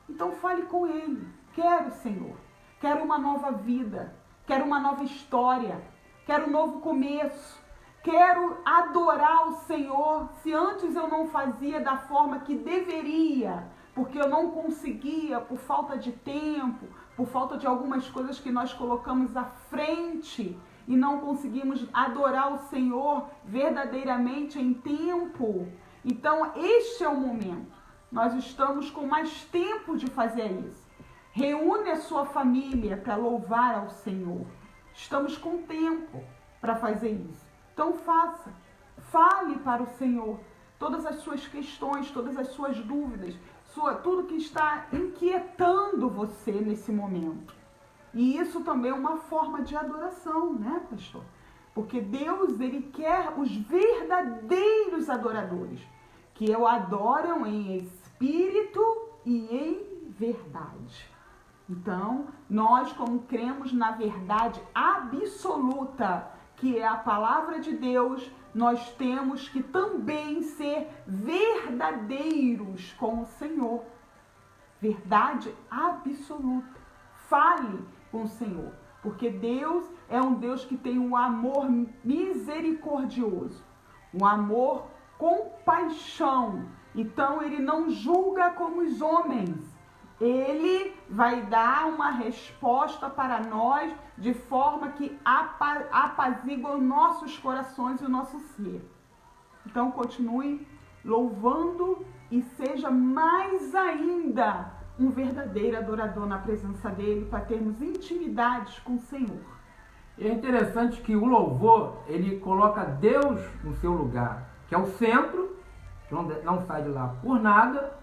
Então fale com Ele. Quero, Senhor, quero uma nova vida, quero uma nova história, quero um novo começo. Quero adorar o Senhor. Se antes eu não fazia da forma que deveria, porque eu não conseguia, por falta de tempo, por falta de algumas coisas que nós colocamos à frente e não conseguimos adorar o Senhor verdadeiramente em tempo. Então, este é o momento. Nós estamos com mais tempo de fazer isso. Reúne a sua família para louvar ao Senhor. Estamos com tempo para fazer isso. Então faça, fale para o Senhor todas as suas questões, todas as suas dúvidas, tudo que está inquietando você nesse momento. E isso também é uma forma de adoração, né, pastor? Porque Deus, Ele quer os verdadeiros adoradores, que o adoram em espírito e em verdade. Então, nós, como cremos na verdade absoluta, que é a palavra de Deus, nós temos que também ser verdadeiros com o Senhor. Verdade absoluta. Fale com o Senhor, porque Deus é um Deus que tem um amor misericordioso, um amor com paixão. Então, Ele não julga como os homens. Ele vai dar uma resposta para nós de forma que apazigua os nossos corações e o nosso ser. Então, continue louvando e seja mais ainda um verdadeiro adorador na presença dele, para termos intimidades com o Senhor. E é interessante que o louvor, ele coloca Deus no seu lugar, que é o centro, que não sai de lá por nada,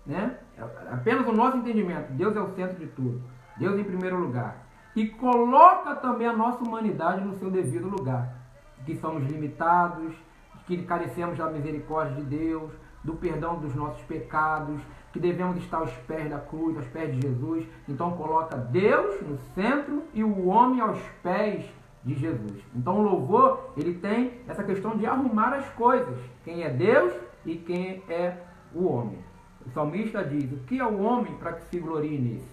né? É apenas o nosso entendimento. Deus é o centro de tudo. Deus em primeiro lugar. E coloca também a nossa humanidade no seu devido lugar. Que somos limitados, que carecemos da misericórdia de Deus, do perdão dos nossos pecados, que devemos estar aos pés da cruz, aos pés de Jesus. Então coloca Deus no centro e o homem aos pés de Jesus. Então o louvor, ele tem essa questão de arrumar as coisas. Quem é Deus e quem é o homem. O salmista diz, o que é o homem para que se glorie nele?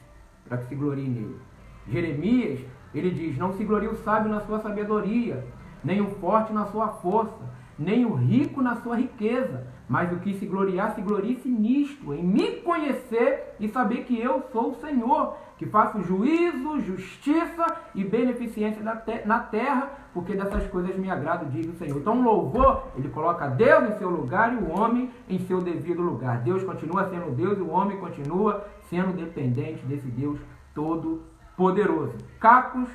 Para que se glorie nele. Jeremias, ele diz, não se glorie o sábio na sua sabedoria, nem o forte na sua força, nem o rico na sua riqueza, mas o que se gloriar, se glorie-se nisto, em me conhecer e saber que eu sou o Senhor, que faço juízo, justiça e beneficência na terra, porque dessas coisas me agrado, diz o Senhor. Então o louvor, ele coloca Deus em seu lugar e o homem em seu devido lugar. Deus continua sendo Deus e o homem continua sendo dependente desse Deus todo-poderoso. Cacos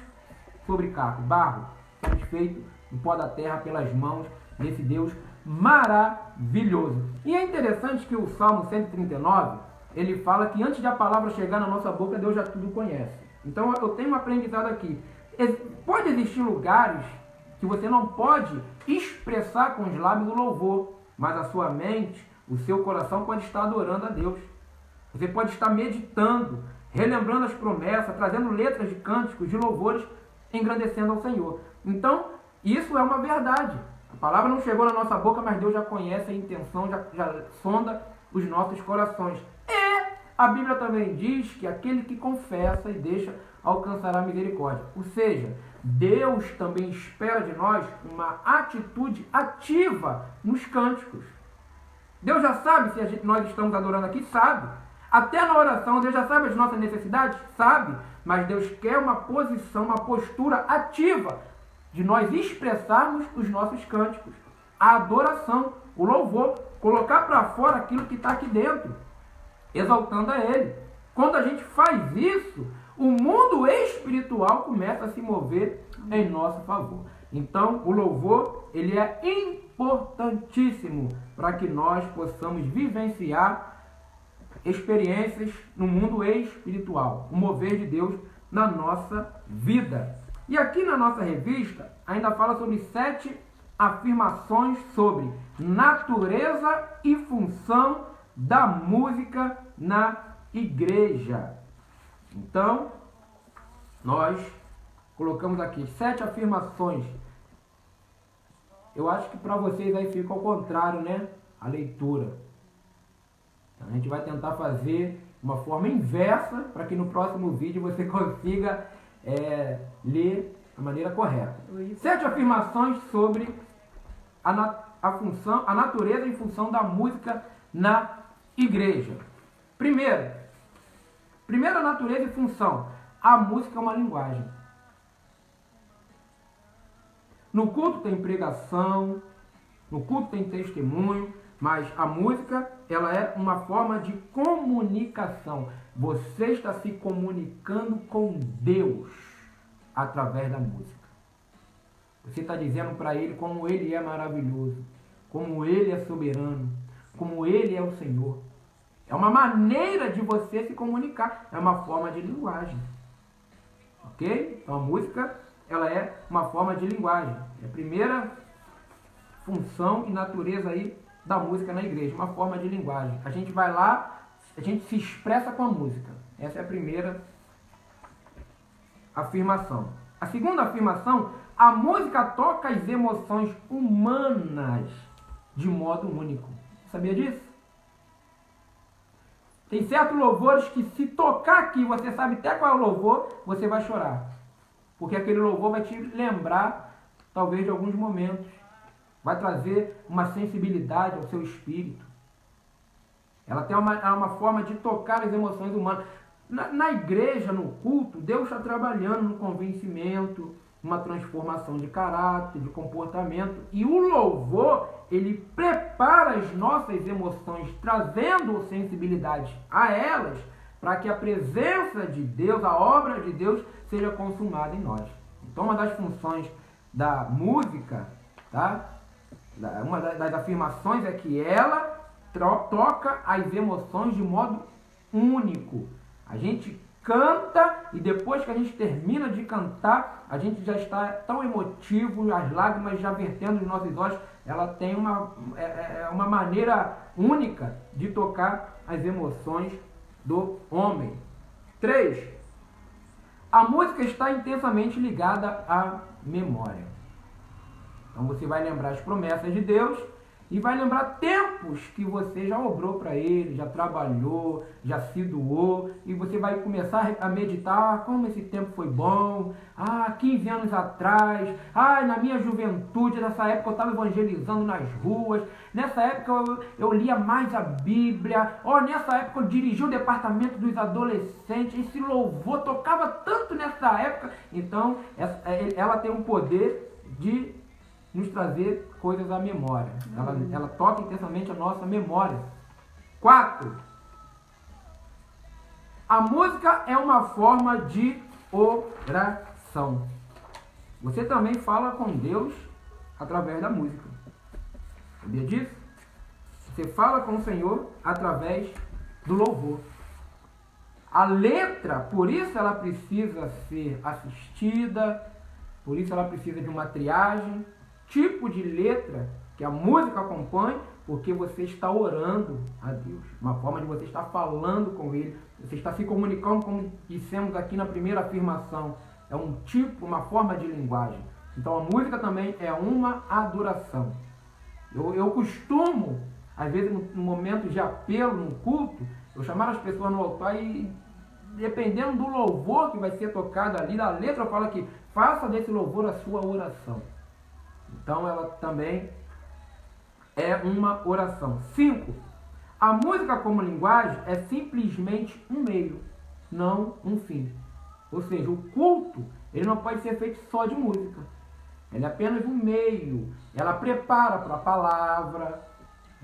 sobre caco, barro, somos feitos do pó da terra pelas mãos desse Deus maravilhoso. E é interessante que o Salmo 139, ele fala que antes de a palavra chegar na nossa boca, Deus já tudo conhece. Então eu tenho um aprendizado aqui. Pode existir lugares que você não pode expressar com os lábios o louvor, mas a sua mente, o seu coração pode estar adorando a Deus. Você pode estar meditando, relembrando as promessas, trazendo letras de cânticos, de louvores, engrandecendo ao Senhor. Então, isso é uma verdade. A palavra não chegou na nossa boca, mas Deus já conhece a intenção, já sonda os nossos corações. E a Bíblia também diz que aquele que confessa e deixa alcançará misericórdia. Ou seja, Deus também espera de nós uma atitude ativa nos cânticos. Deus já sabe se nós estamos adorando aqui, sabe. Até na oração, Deus já sabe as nossas necessidades, sabe. Mas Deus quer uma posição, uma postura ativa de nós expressarmos os nossos cânticos. A adoração, o louvor, colocar para fora aquilo que está aqui dentro, exaltando a Ele. Quando a gente faz isso, o mundo espiritual começa a se mover em nosso favor. Então, o louvor, ele é importantíssimo para que nós possamos vivenciar experiências no mundo espiritual, o mover de Deus na nossa vida. E aqui na nossa revista, ainda fala sobre 7 afirmações sobre natureza e função da música na igreja. Então, nós colocamos aqui 7 afirmações. Eu acho que para vocês aí fica ao contrário, né? A leitura. Então, a gente vai tentar fazer uma forma inversa para que no próximo vídeo você consiga ler da maneira correta. 7 afirmações sobre a natureza e função da música na igreja. Primeira natureza e função. A música é uma linguagem. No culto tem pregação, no culto tem testemunho, mas a música, ela é uma forma de comunicação. Você está se comunicando com Deus através da música. Você está dizendo para Ele como Ele é maravilhoso, como Ele é soberano, como Ele é o Senhor. É uma maneira de você se comunicar, é uma forma de linguagem. Ok? Então a música, ela é uma forma de linguagem. É a primeira função e natureza aí da música na igreja, uma forma de linguagem. A gente vai lá, a gente se expressa com a música. Essa é a primeira afirmação. A segunda afirmação, a música toca as emoções humanas de modo único. Sabia disso? Tem certos louvores que se tocar aqui, você sabe até qual é o louvor, você vai chorar. Porque aquele louvor vai te lembrar, talvez, de alguns momentos. Vai trazer uma sensibilidade ao seu espírito. Ela tem uma forma de tocar as emoções humanas. Na igreja, no culto, Deus está trabalhando no convencimento, uma transformação de caráter, de comportamento. E o louvor, ele prepara as nossas emoções, trazendo sensibilidade a elas, para que a presença de Deus, a obra de Deus, seja consumada em nós. Então, uma das funções da música, tá? Uma das afirmações é que ela toca as emoções de modo único. A gente canta e depois que a gente termina de cantar, a gente já está tão emotivo, as lágrimas já vertendo nos nossos olhos. Ela tem uma maneira única de tocar as emoções do homem. 3. A música está intensamente ligada à memória. Então você vai lembrar as promessas de Deus e vai lembrar tempos que você já obrou para Ele, já trabalhou, já se doou, e você vai começar a meditar como esse tempo foi bom, 15 anos atrás, na minha juventude, nessa época eu estava evangelizando nas ruas, nessa época eu lia mais a Bíblia, nessa época eu dirigi o departamento dos adolescentes, esse louvor tocava tanto nessa época. Então ela tem um poder de nos trazer coisas à memória. Ela toca intensamente a nossa memória. 4. A música é uma forma de oração. Você também fala com Deus através da música. Sabia disso? Você fala com o Senhor através do louvor. A letra, por isso ela precisa ser assistida, por isso ela precisa de uma triagem, tipo de letra que a música acompanha, porque você está orando a Deus. Uma forma de você estar falando com Ele. Você está se comunicando, como dissemos aqui na primeira afirmação. É um tipo, uma forma de linguagem. Então a música também é uma adoração. Eu costumo, às vezes no momento de apelo, no culto, eu chamar as pessoas no altar e, dependendo do louvor que vai ser tocado ali, da letra, eu falo aqui, faça desse louvor a sua oração. Então ela também é uma oração. 5. A música como linguagem é simplesmente um meio, não um fim. Ou seja, o culto ele não pode ser feito só de música. Ele é apenas um meio. Ela prepara para a palavra,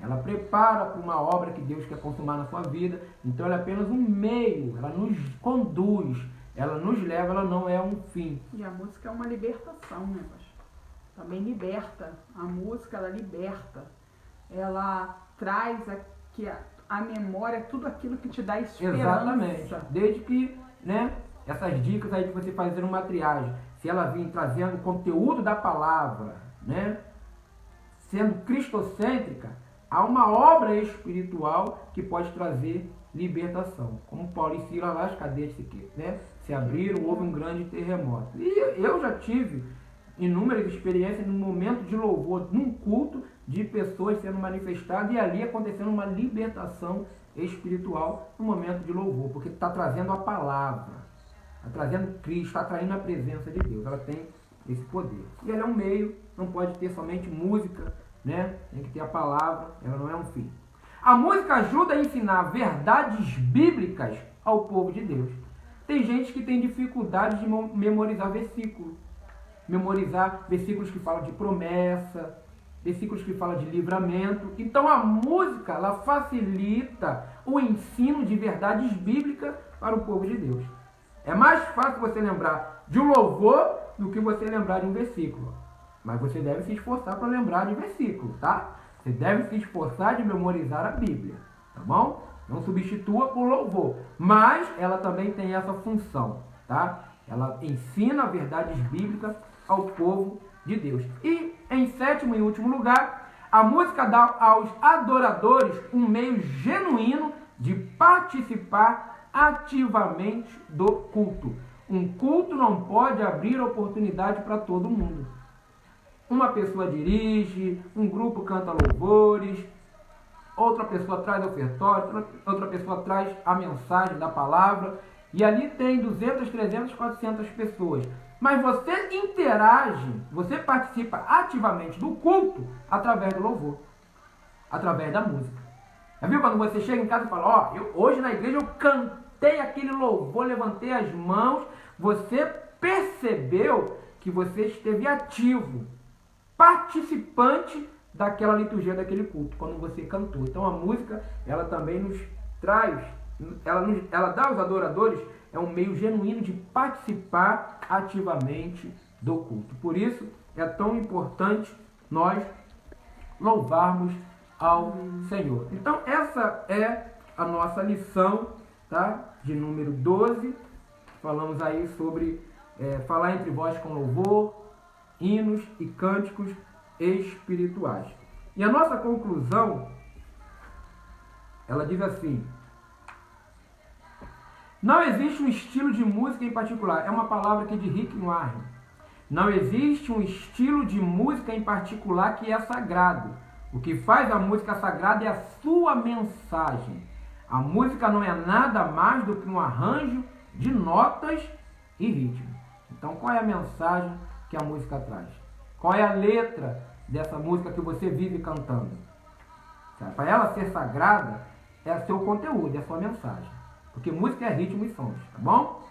ela prepara para uma obra que Deus quer consumar na sua vida. Então ela é apenas um meio, ela nos conduz, ela nos leva, ela não é um fim. E a música é uma libertação, né, pastor? Também liberta. A música, ela liberta. Ela traz aqui a memória, tudo aquilo que te dá esperança. Exatamente. Desde que, essas dicas aí de você fazer uma triagem, se ela vir trazendo o conteúdo da palavra, sendo cristocêntrica, há uma obra espiritual que pode trazer libertação. Como Paulo e Silas lá, as cadeias se abriram, houve um grande terremoto. E eu já tive inúmeras experiências no momento de louvor, num culto, de pessoas sendo manifestadas e ali acontecendo uma libertação espiritual no momento de louvor, porque está trazendo a palavra, está trazendo Cristo, está atraindo a presença de Deus. Ela tem esse poder. E ela é um meio, não pode ter somente música, tem que ter a palavra, ela não é um fim. A música ajuda a ensinar verdades bíblicas ao povo de Deus. Tem gente que tem dificuldade de memorizar versículos. Memorizar versículos que falam de promessa, versículos que falam de livramento. Então a música, ela facilita o ensino de verdades bíblicas para o povo de Deus. É mais fácil você lembrar de um louvor do que você lembrar de um versículo. Mas você deve se esforçar para lembrar de versículo, tá? Você deve se esforçar de memorizar a Bíblia, tá bom? Não substitua por louvor. Mas ela também tem essa função, tá? Ela ensina verdades bíblicas ao povo de Deus. E, em sétimo e último lugar, a música dá aos adoradores um meio genuíno de participar ativamente do culto. Um culto não pode abrir oportunidade para todo mundo. Uma pessoa dirige, um grupo canta louvores, outra pessoa traz ofertório, outra pessoa traz a mensagem da palavra, e ali tem 200, 300, 400 pessoas. Mas você interage, você participa ativamente do culto através do louvor, através da música. Já viu quando você chega em casa e fala, hoje na igreja eu cantei aquele louvor, levantei as mãos, você percebeu que você esteve ativo, participante daquela liturgia, daquele culto, quando você cantou. Então a música, ela também nos traz, ela dá aos adoradores um meio genuíno de participar ativamente do culto. Por isso é tão importante nós louvarmos ao Senhor. Então essa é a nossa lição, tá? De número 12. Falamos aí sobre falar entre vós com louvor, hinos e cânticos espirituais. E a nossa conclusão, ela diz assim: não existe um estilo de música em particular. É uma palavra aqui de Rick Warren. Não existe um estilo de música em particular que é sagrado. O que faz a música sagrada é a sua mensagem. A música não é nada mais do que um arranjo de notas e ritmo. Então, qual é a mensagem que a música traz? Qual é a letra dessa música que você vive cantando? Para ela ser sagrada, é seu conteúdo, é a sua mensagem. Porque música é ritmo e sons, tá bom?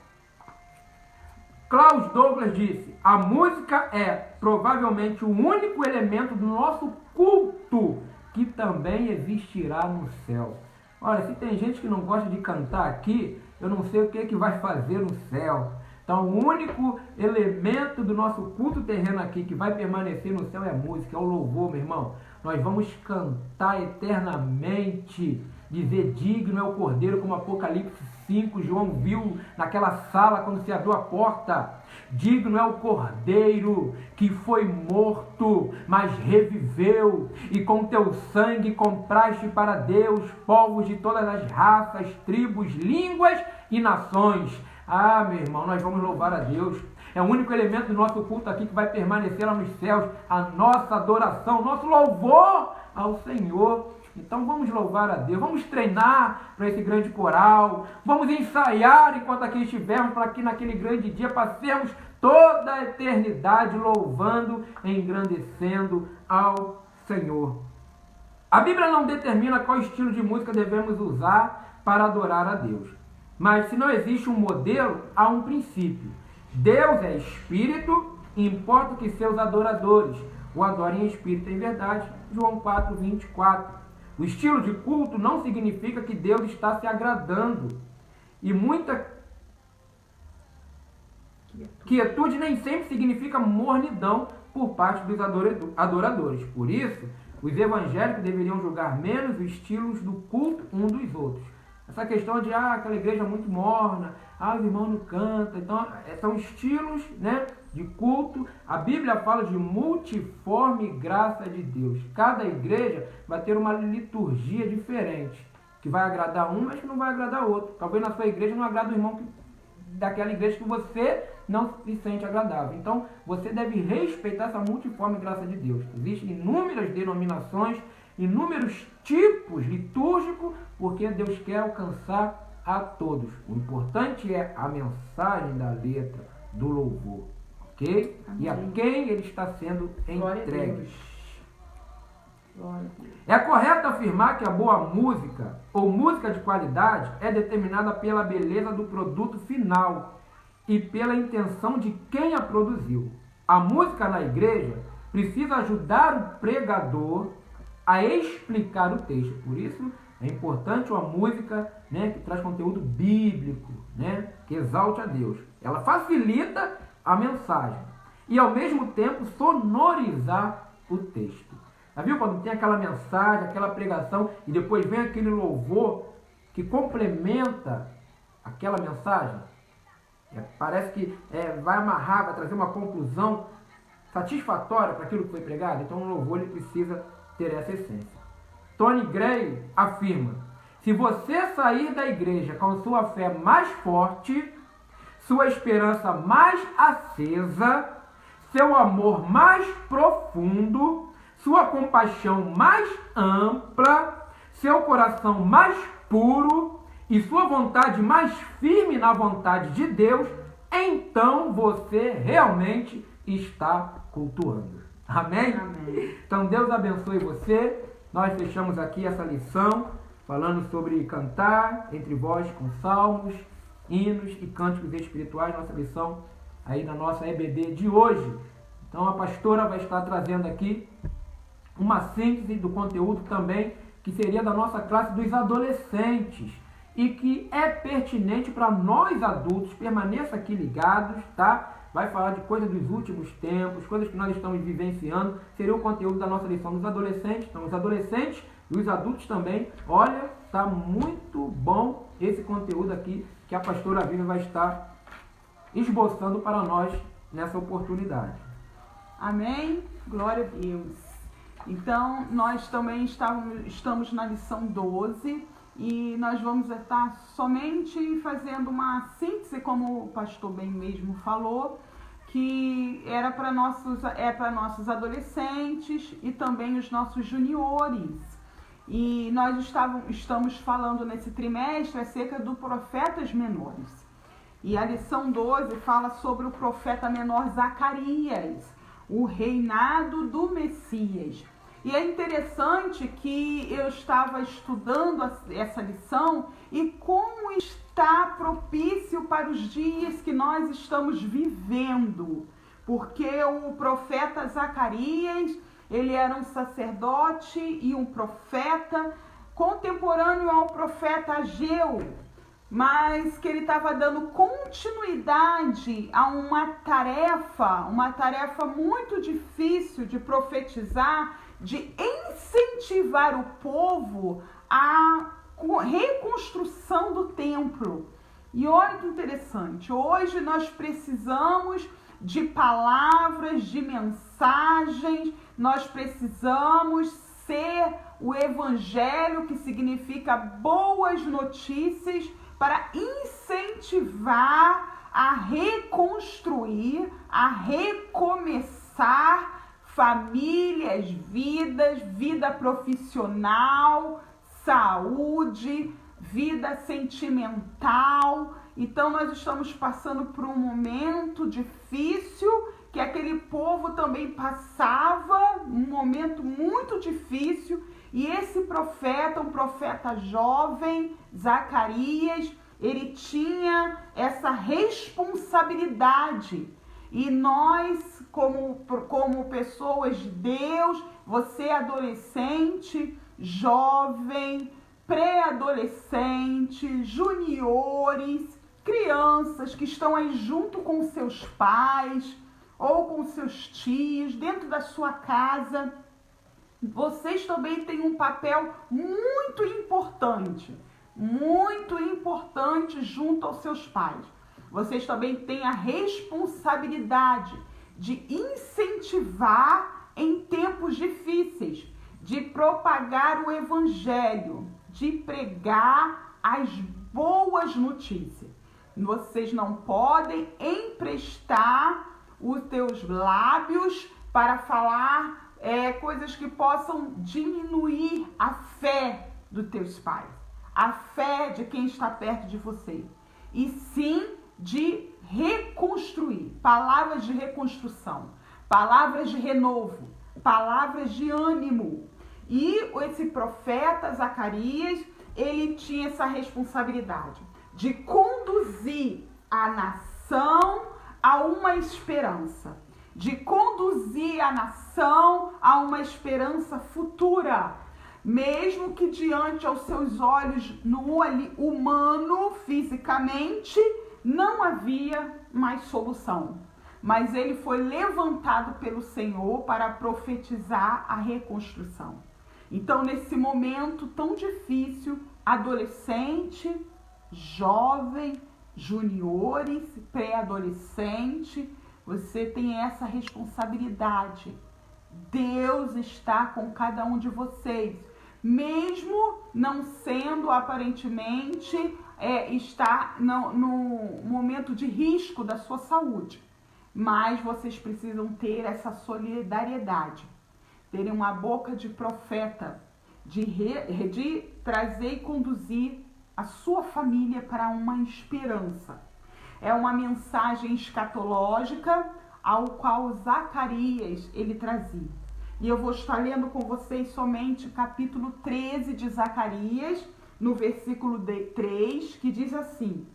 Klaus Douglas disse: a música é provavelmente o único elemento do nosso culto que também existirá no céu. Olha, se tem gente que não gosta de cantar aqui, eu não sei o que vai fazer no céu. Então, o único elemento do nosso culto terreno aqui que vai permanecer no céu é a música, é o louvor, meu irmão. Nós vamos cantar eternamente, dizer digno é o Cordeiro, como Apocalipse 5, João viu naquela sala quando se abriu a porta. Digno é o Cordeiro que foi morto, mas reviveu, e com teu sangue compraste para Deus povos de todas as raças, tribos, línguas e nações. Ah, meu irmão, nós vamos louvar a Deus. É o único elemento do nosso culto aqui que vai permanecer lá nos céus, a nossa adoração, nosso louvor ao Senhor. Então vamos louvar a Deus, vamos treinar para esse grande coral, vamos ensaiar enquanto aqui estivermos, para que naquele grande dia passemos toda a eternidade louvando e engrandecendo ao Senhor. A Bíblia não determina qual estilo de música devemos usar para adorar a Deus. Mas se não existe um modelo, há um princípio. Deus é espírito e importa que seus adoradores o adorem em espírito e em verdade. João 4, 24. O estilo de culto não significa que Deus está se agradando. E muita quietude nem sempre significa mornidão por parte dos adoradores. Por isso, os evangélicos deveriam julgar menos os estilos do culto uns dos outros. Essa questão de, aquela igreja é muito morna, os irmãos não cantam. Então, são estilos, né, de culto. A Bíblia fala de multiforme graça de Deus. Cada igreja vai ter uma liturgia diferente, que vai agradar um, mas que não vai agradar outro. Talvez na sua igreja não agrada o irmão daquela igreja que você não se sente agradável. Então, você deve respeitar essa multiforme graça de Deus. Existem inúmeras denominações, inúmeros tipos litúrgicos, porque Deus quer alcançar a todos. O importante é a mensagem da letra, do louvor, ok? Amém. E a quem ele está sendo entregue. É correto afirmar que a boa música, ou música de qualidade, é determinada pela beleza do produto final e pela intenção de quem a produziu. A música na igreja precisa ajudar o pregador a explicar o texto. Por isso é importante uma música, né, que traz conteúdo bíblico, né, que exalte a Deus. Ela facilita a mensagem e ao mesmo tempo sonorizar o texto. Já viu quando tem aquela mensagem, aquela pregação e depois vem aquele louvor que complementa aquela mensagem? Parece que vai amarrar, vai trazer uma conclusão satisfatória para aquilo que foi pregado. Então o louvor ele precisa ter essa essência. Tony Gray afirma: se você sair da igreja com sua fé mais forte, sua esperança mais acesa, seu amor mais profundo, sua compaixão mais ampla, seu coração mais puro e sua vontade mais firme na vontade de Deus, então você realmente está cultuando. Amém? Amém. Então Deus abençoe você. Nós fechamos aqui essa lição falando sobre cantar entre vós com salmos, hinos e cânticos espirituais. Nossa lição aí na nossa EBD de hoje. Então a pastora vai estar trazendo aqui uma síntese do conteúdo também, que seria da nossa classe dos adolescentes, e que é pertinente para nós adultos. Permaneça aqui ligados, tá? Vai falar de coisas dos últimos tempos, coisas que nós estamos vivenciando. Seria o conteúdo da nossa lição dos adolescentes. Então, os adolescentes e os adultos também. Olha, tá muito bom esse conteúdo aqui que a pastora Vivian vai estar esboçando para nós nessa oportunidade. Amém? Glória a Deus. Então, nós também estamos na lição 12 e nós vamos estar somente fazendo uma síntese, como o pastor bem mesmo falou, que era para nossos adolescentes e também os nossos juniores. E nós estamos falando nesse trimestre acerca do profetas menores. E a lição 12 fala sobre o profeta menor Zacarias, o reinado do Messias. E é interessante que eu estava estudando essa lição e como está propício para os dias que nós estamos vivendo. Porque o profeta Zacarias, ele era um sacerdote e um profeta contemporâneo ao profeta Ageu, mas que ele estava dando continuidade a uma tarefa muito difícil de profetizar, de incentivar o povo à reconstrução do templo. E olha que interessante, hoje nós precisamos de palavras, de mensagens, nós precisamos ser o evangelho, que significa boas notícias, para incentivar a reconstruir, a recomeçar famílias, vida profissional, saúde, vida sentimental. Então nós estamos passando por um momento difícil, que aquele povo também passava, um momento muito difícil. E esse profeta, um profeta jovem, Zacarias, ele tinha essa responsabilidade. E nós, como pessoas de Deus, você adolescente, jovem, pré-adolescente, juniores, crianças que estão aí junto com seus pais ou com seus tios, dentro da sua casa, vocês também têm um papel muito importante junto aos seus pais. Vocês também têm a responsabilidade de incentivar em tempos difíceis, de propagar o evangelho, de pregar as boas notícias. Vocês não podem emprestar os teus lábios para falar coisas que possam diminuir a fé dos teus pais, a fé de quem está perto de você, e sim de reconstruir, palavras de reconstrução, palavras de renovo, palavras de ânimo. E esse profeta Zacarias, ele tinha essa responsabilidade de conduzir a nação a uma esperança, de conduzir a nação a uma esperança futura, mesmo que diante aos seus olhos no olho humano, fisicamente, não havia mais solução. Mas ele foi levantado pelo Senhor para profetizar a reconstrução. Então, nesse momento tão difícil, adolescente, jovem, juniores, pré-adolescente, você tem essa responsabilidade. Deus está com cada um de vocês, mesmo não sendo aparentemente está no momento de risco da sua saúde. Mas vocês precisam ter essa solidariedade, terem uma boca de profeta, de trazer e conduzir a sua família para uma esperança. É uma mensagem escatológica ao qual Zacarias ele trazia. E eu vou estar lendo com vocês somente capítulo 13 de Zacarias, no versículo 3, que diz assim: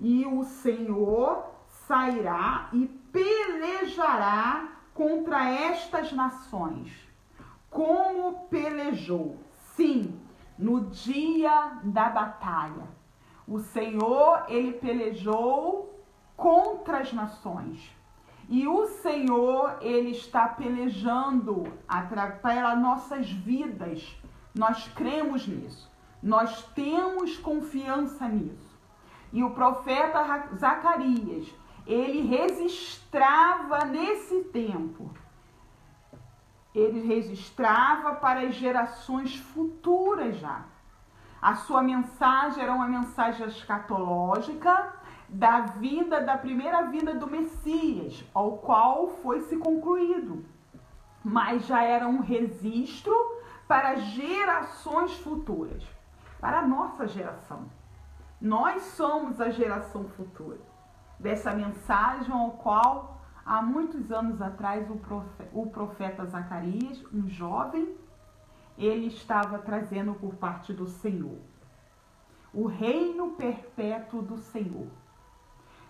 E o Senhor sairá e pelejará contra estas nações, como pelejou, sim, no dia da batalha. O Senhor, ele pelejou contra as nações. E o Senhor, ele está pelejando pelas nossas vidas. Nós cremos nisso. Nós temos confiança nisso. E o profeta Zacarias, ele registrava nesse tempo. Ele registrava para as gerações futuras já. A sua mensagem era uma mensagem escatológica da primeira vinda do Messias, ao qual foi se concluído. Mas já era um registro para gerações futuras, para a nossa geração. Nós somos a geração futura dessa mensagem ao qual, há muitos anos atrás, o profeta Zacarias, um jovem, ele estava trazendo por parte do Senhor. O reino perpétuo do Senhor.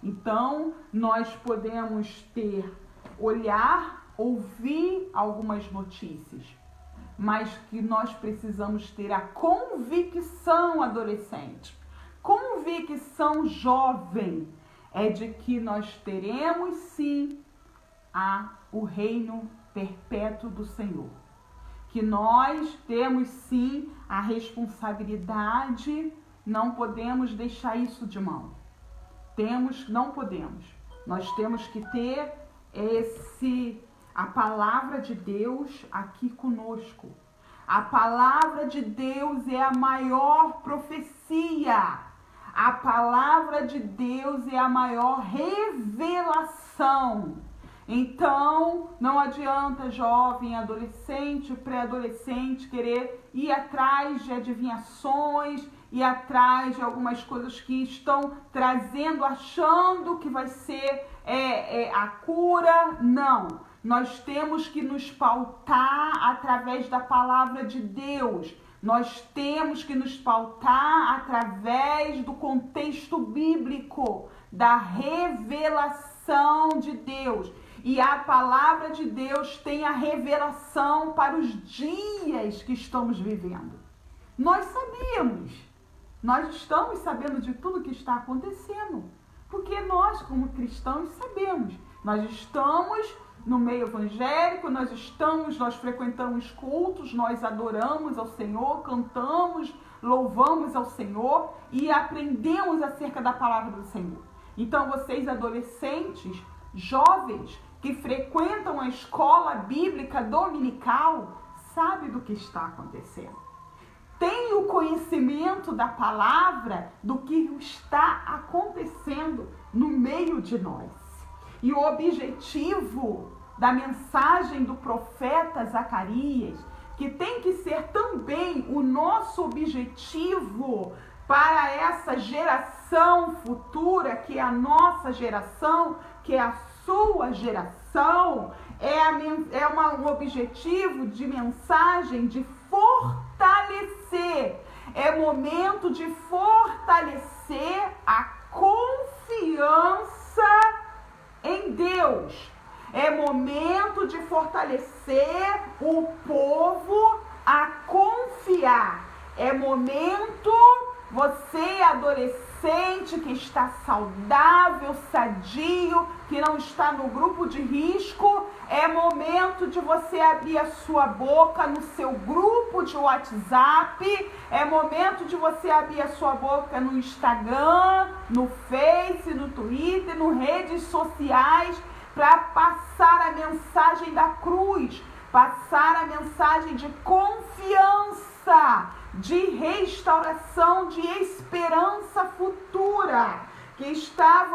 Então, nós podemos olhar, ouvir algumas notícias, mas que nós precisamos ter a convicção, adolescente, convicção jovem, é de que nós teremos sim o reino perpétuo do Senhor. Que nós temos sim a responsabilidade, não podemos deixar isso de mão. Não podemos. Nós temos que ter a palavra de Deus aqui conosco. A palavra de Deus é a maior profecia. A palavra de Deus é a maior revelação. Então, não adianta jovem, adolescente, pré-adolescente querer ir atrás de adivinhações, ir atrás de algumas coisas que estão trazendo, achando que vai ser a cura. Não, nós temos que nos pautar através da palavra de Deus. Nós temos que nos pautar através do contexto bíblico, da revelação de Deus. E a palavra de Deus tem a revelação para os dias que estamos vivendo. Nós sabíamos, nós estamos sabendo de tudo que está acontecendo, porque nós, como cristãos, sabemos. Nós estamos no meio evangélico, nós frequentamos cultos, nós adoramos ao Senhor, cantamos, louvamos ao Senhor e aprendemos acerca da palavra do Senhor. Então, vocês adolescentes, jovens, que frequentam a escola bíblica dominical, sabem do que está acontecendo. Tem o conhecimento da palavra, do que está acontecendo no meio de nós. E o objetivo da mensagem do profeta Zacarias, que tem que ser também o nosso objetivo para essa geração futura, que é a nossa geração, que é a sua geração, um objetivo de mensagem de fortalecer. É momento de fortalecer a confiança em Deus. É momento de fortalecer o povo a confiar. É momento, você adolescente que está saudável, sadio, que não está no grupo de risco, é momento de você abrir a sua boca no seu grupo de WhatsApp, é momento de você abrir a sua boca no Instagram, no Face, no Twitter, nas redes sociais, para passar a mensagem da cruz, passar a mensagem de confiança, de restauração, de esperança futura,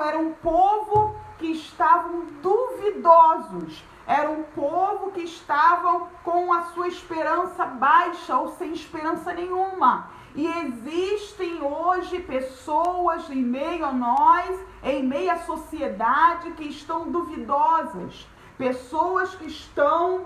era um povo que estavam duvidosos, era um povo que estavam com a sua esperança baixa ou sem esperança nenhuma. E existem hoje pessoas em meio a nós, em meio à sociedade, que estão duvidosas, pessoas que estão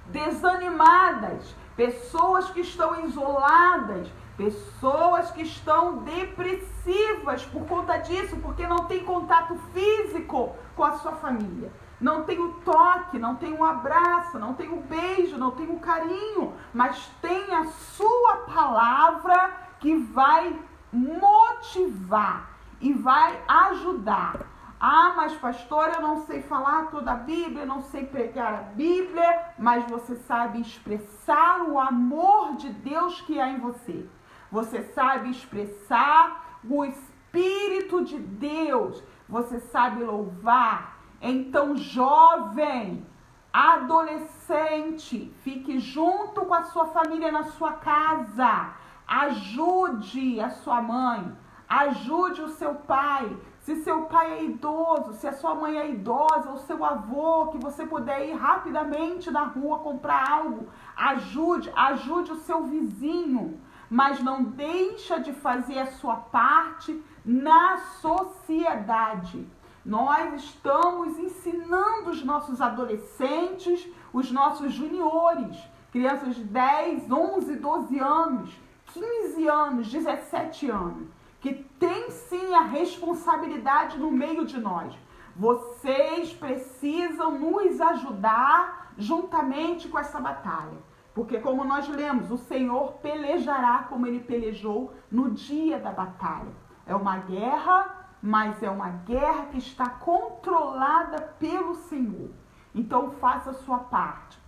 desanimadas, pessoas que estão isoladas, Pessoas que estão depressivas por conta disso, porque não tem contato físico com a sua família. Não tem o toque, não tem o abraço, não tem o beijo, não tem o carinho, mas tem a sua palavra que vai motivar e vai ajudar. Ah, mas pastor, eu não sei falar toda a Bíblia, eu não sei pregar a Bíblia, mas você sabe expressar o amor de Deus que há em você. Você sabe expressar o Espírito de Deus. Você sabe louvar. Então, jovem, adolescente, fique junto com a sua família na sua casa. Ajude a sua mãe. Ajude o seu pai. Se seu pai é idoso, se a sua mãe é idosa, ou seu avô, que você puder ir rapidamente na rua comprar algo, ajude o seu vizinho. Mas não deixa de fazer a sua parte na sociedade. Nós estamos ensinando os nossos adolescentes, os nossos juniores, crianças de 10, 11, 12 anos, 15 anos, 17 anos, que tem sim a responsabilidade no meio de nós. Vocês precisam nos ajudar juntamente com essa batalha. Porque como nós lemos, o Senhor pelejará como ele pelejou no dia da batalha. É uma guerra, mas é uma guerra que está controlada pelo Senhor. Então faça a sua parte.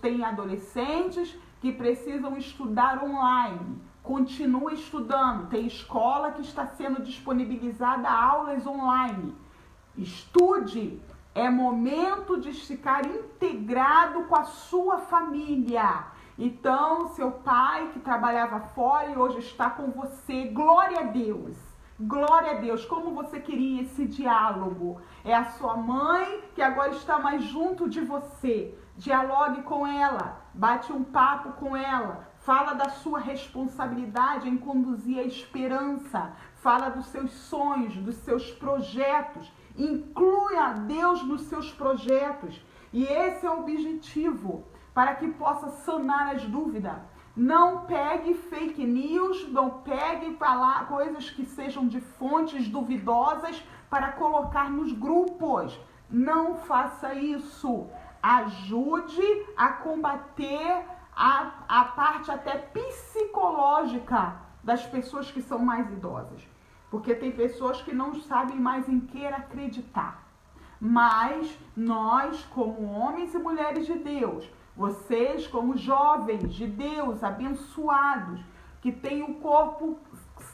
Tem adolescentes que precisam estudar online. Continue estudando. Tem escola que está sendo disponibilizada aulas online. Estude. É momento de ficar integrado com a sua família. Então, seu pai que trabalhava fora e hoje está com você, glória a Deus. Glória a Deus, como você queria esse diálogo. É a sua mãe que agora está mais junto de você. Dialogue com ela, bate um papo com ela. Fala da sua responsabilidade em conduzir a esperança. Fala dos seus sonhos, dos seus projetos. Inclui a Deus nos seus projetos. E esse é o objetivo, para que possa sanar as dúvidas. Não pegue fake news, não pegue falar coisas que sejam de fontes duvidosas para colocar nos grupos. Não faça isso. Ajude a combater a parte até psicológica das pessoas que são mais idosas. Porque tem pessoas que não sabem mais em que acreditar. Mas nós, como homens e mulheres de Deus, vocês como jovens de Deus, abençoados, que têm o corpo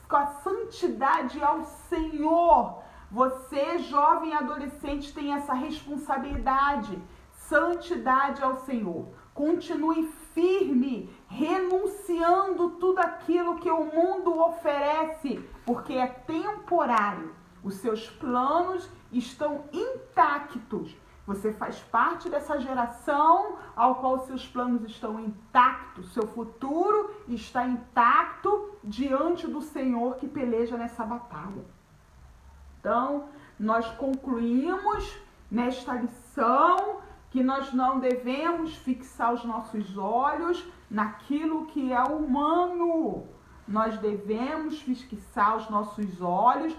com a santidade ao Senhor, você, jovem e adolescente, tem essa responsabilidade, santidade ao Senhor. Continue firme, renunciando tudo aquilo que o mundo oferece, porque é temporário. Os seus planos estão intactos. Você faz parte dessa geração ao qual seus planos estão intactos. Seu futuro está intacto diante do Senhor que peleja nessa batalha. Então, nós concluímos nesta lição que nós não devemos fixar os nossos olhos naquilo que é humano. Nós devemos fixar os nossos olhos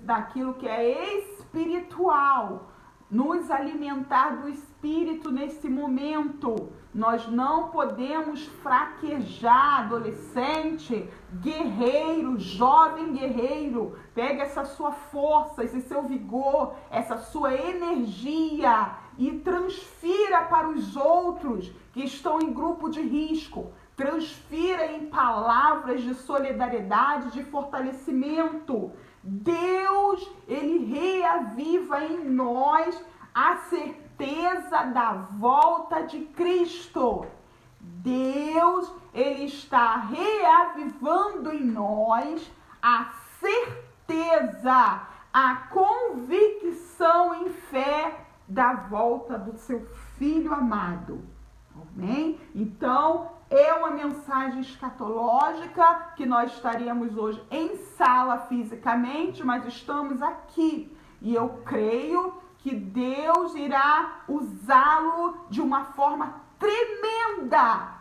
naquilo que é espiritual. Nos alimentar do Espírito nesse momento. Nós não podemos fraquejar, adolescente, guerreiro, jovem guerreiro. Pega essa sua força, esse seu vigor, essa sua energia e transfira para os outros que estão em grupo de risco. Transfira em palavras de solidariedade, de fortalecimento. Deus, ele reaviva em nós a certeza da volta de Cristo. Deus, ele está reavivando em nós a certeza, a convicção em fé da volta do seu Filho amado. Amém? Então, é uma mensagem escatológica que nós estaríamos hoje em sala fisicamente, mas estamos aqui. E eu creio que Deus irá usá-lo de uma forma tremenda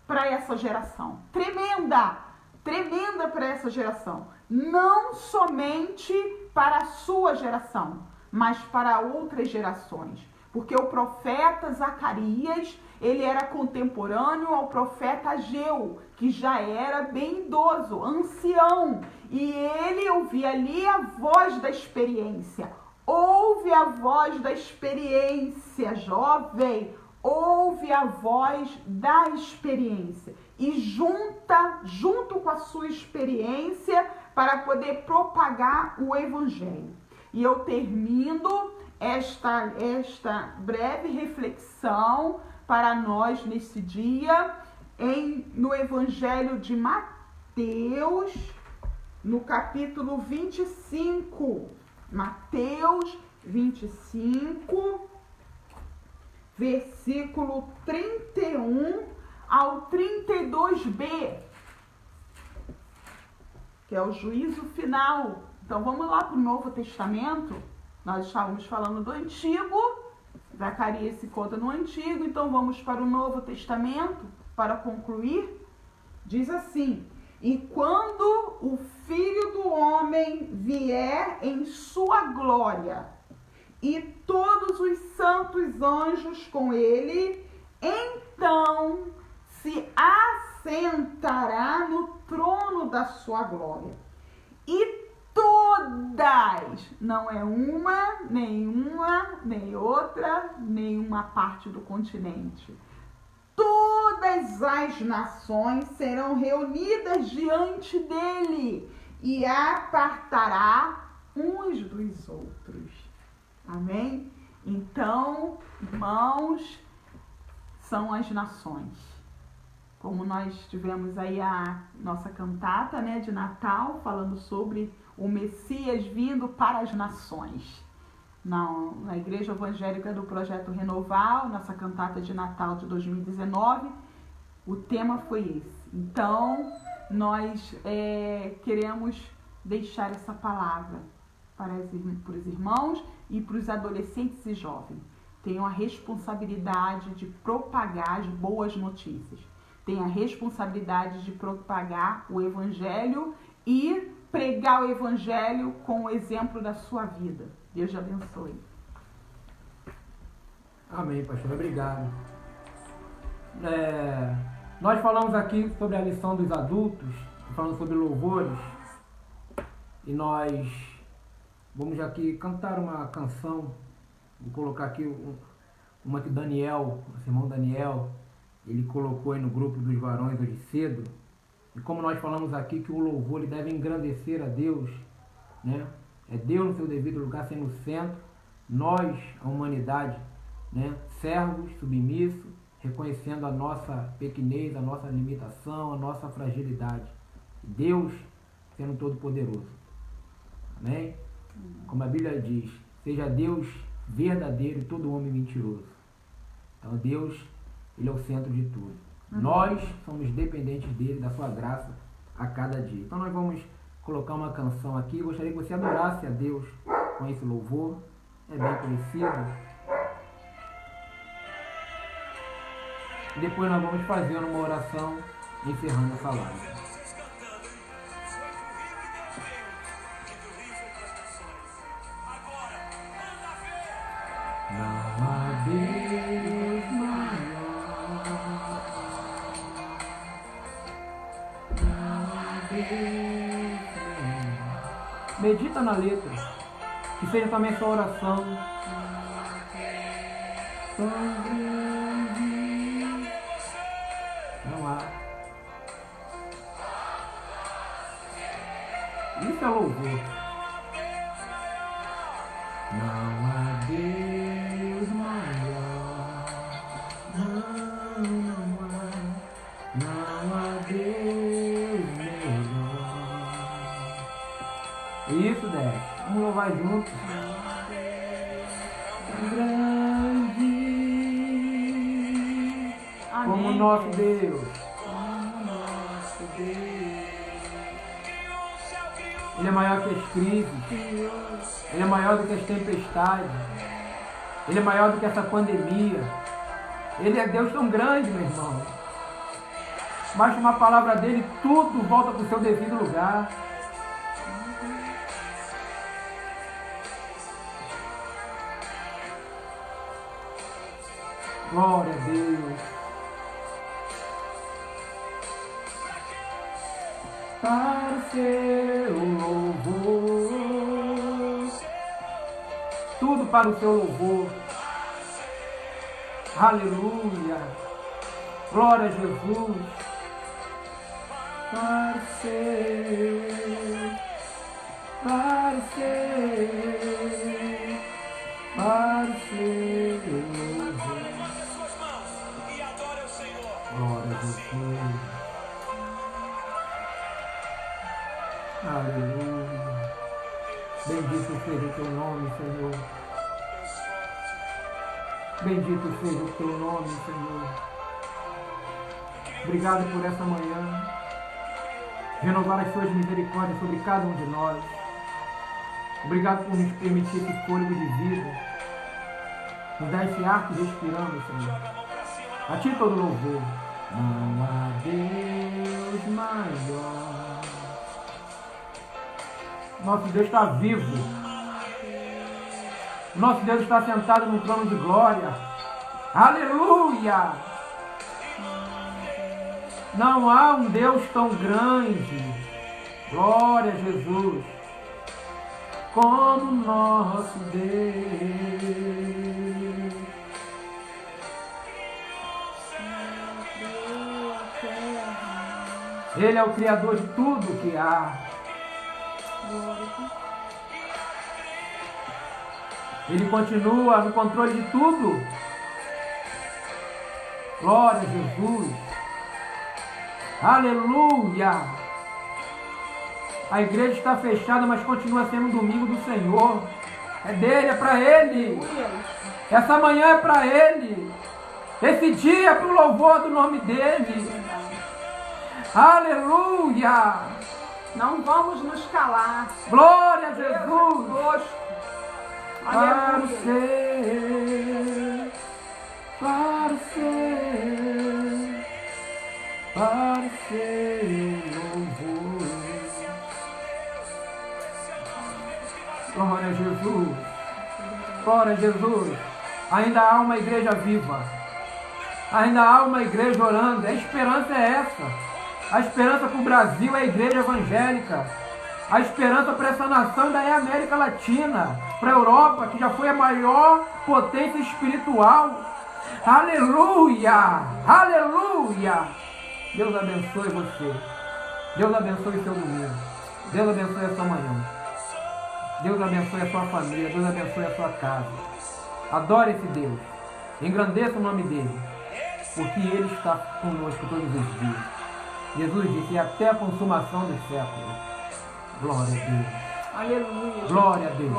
para essa geração. Tremenda! tremenda para essa geração. Não somente para a sua geração, mas para outras gerações. Porque o profeta Zacarias, ele era contemporâneo ao profeta Ageu, que já era bem idoso, ancião. E ele ouvia ali a voz da experiência. Ouve a voz da experiência, jovem. Ouve a voz da experiência. E junto com a sua experiência, para poder propagar o evangelho. E eu termino esta breve reflexão para nós nesse dia no Evangelho de Mateus, no capítulo 25. Mateus 25, versículo 31 ao 32b, que é o juízo final. Então vamos lá para o Novo Testamento. Nós estávamos falando do Antigo, Zacarias se conta no Antigo, então vamos para o Novo Testamento para concluir. Diz assim: e quando o Filho do Homem vier em sua glória, e todos os santos anjos com ele, então se assentará no trono da sua glória. E todas, não é uma, nem outra, nenhuma parte do continente, todas as nações serão reunidas diante dele e apartará uns dos outros. Amém? Então, irmãos, são as nações. Como nós tivemos aí a nossa cantata, né, de Natal, falando sobre o Messias vindo para as nações. Na Igreja Evangélica do Projeto Renovar, nossa cantata de Natal de 2019, o tema foi esse. Então, nós queremos deixar essa palavra para os irmãos e para os adolescentes e jovens. Tenham a responsabilidade de propagar as boas notícias. Tenham a responsabilidade de propagar o Evangelho e pregar o Evangelho com o exemplo da sua vida. Deus te abençoe. Amém, pastor. Obrigado. Nós falamos aqui sobre a lição dos adultos, falando sobre louvores, e nós vamos aqui cantar uma canção. Vou colocar aqui uma que Daniel, nosso irmão Daniel, ele colocou aí no grupo dos varões hoje cedo. E como nós falamos aqui que o louvor ele deve engrandecer a Deus, né? É Deus no seu devido lugar sendo o centro, nós, a humanidade, né? Servos, submissos, reconhecendo a nossa pequenez, a nossa limitação, a nossa fragilidade. Deus sendo todo poderoso. Amém? Como a Bíblia diz, seja Deus verdadeiro e todo homem mentiroso. Então Deus, ele é o centro de tudo. Nós somos dependentes dele, da sua graça a cada dia. Então nós vamos colocar uma canção aqui. Gostaria que você adorasse a Deus com esse louvor. É bem conhecido. E depois nós vamos fazer uma oração encerrando essa live. Não há Deus maior, não há Deus maior. Medita na letra, que seja também sua oração. Tão grande, não há. Isso é louvor. Não há Deus maior, não há Deus melhor. Isso, Deus. Vamos louvar juntos. Grande, amém, como nosso Deus. Como nosso Deus. Ele é maior que as crises. Ele é maior do que as tempestades. Ele é maior do que essa pandemia. Ele é Deus tão grande, meu irmão. baixa uma palavra dele, tudo volta para o seu devido lugar. Glória a Deus. Para o seu louvor, tudo para o seu louvor. Aleluia. Glória a Jesus. Para o seu louvor. Glória a Jesus. Aleluia. Bendito seja o teu nome, Senhor. Bendito seja o teu nome, Senhor. Obrigado por essa manhã. Renovar as suas misericórdias sobre cada um de nós. Obrigado por nos permitir esse fôlego de vida. Nos dar esse ar que respiramos, Senhor. A Ti todo louvor. Não há Deus maior. Nosso Deus está vivo. Nosso Deus está sentado no trono de glória. Aleluia! Não há um Deus tão grande. Glória a Jesus. Como nosso Deus. Ele é o Criador de tudo que há. Ele continua no controle de tudo. Glória a Jesus. Aleluia. A igreja está fechada, mas continua sendo um domingo do Senhor. É dele, é para Ele. Essa manhã é para Ele. Esse dia é para o louvor do nome dEle. Aleluia. Não vamos nos calar. Glória a Jesus. Aleluia. Para o seu louvor. Glória a Jesus. Glória a Jesus. Ainda há uma igreja viva. Ainda há uma igreja orando. A esperança é essa. A esperança para o Brasil é a igreja evangélica. A esperança para essa nação ainda é a América Latina. Para a Europa, que já foi a maior potência espiritual. Aleluia! Aleluia! Deus abençoe você. Deus abençoe o seu domingo. Deus abençoe a sua manhã. Deus abençoe a sua família. Deus abençoe a sua casa. Adore esse Deus. Engrandeça o nome dele. Porque ele está conosco todos os dias. Jesus disse, até a consumação dos séculos. Glória a Deus. Aleluia. Glória a Deus.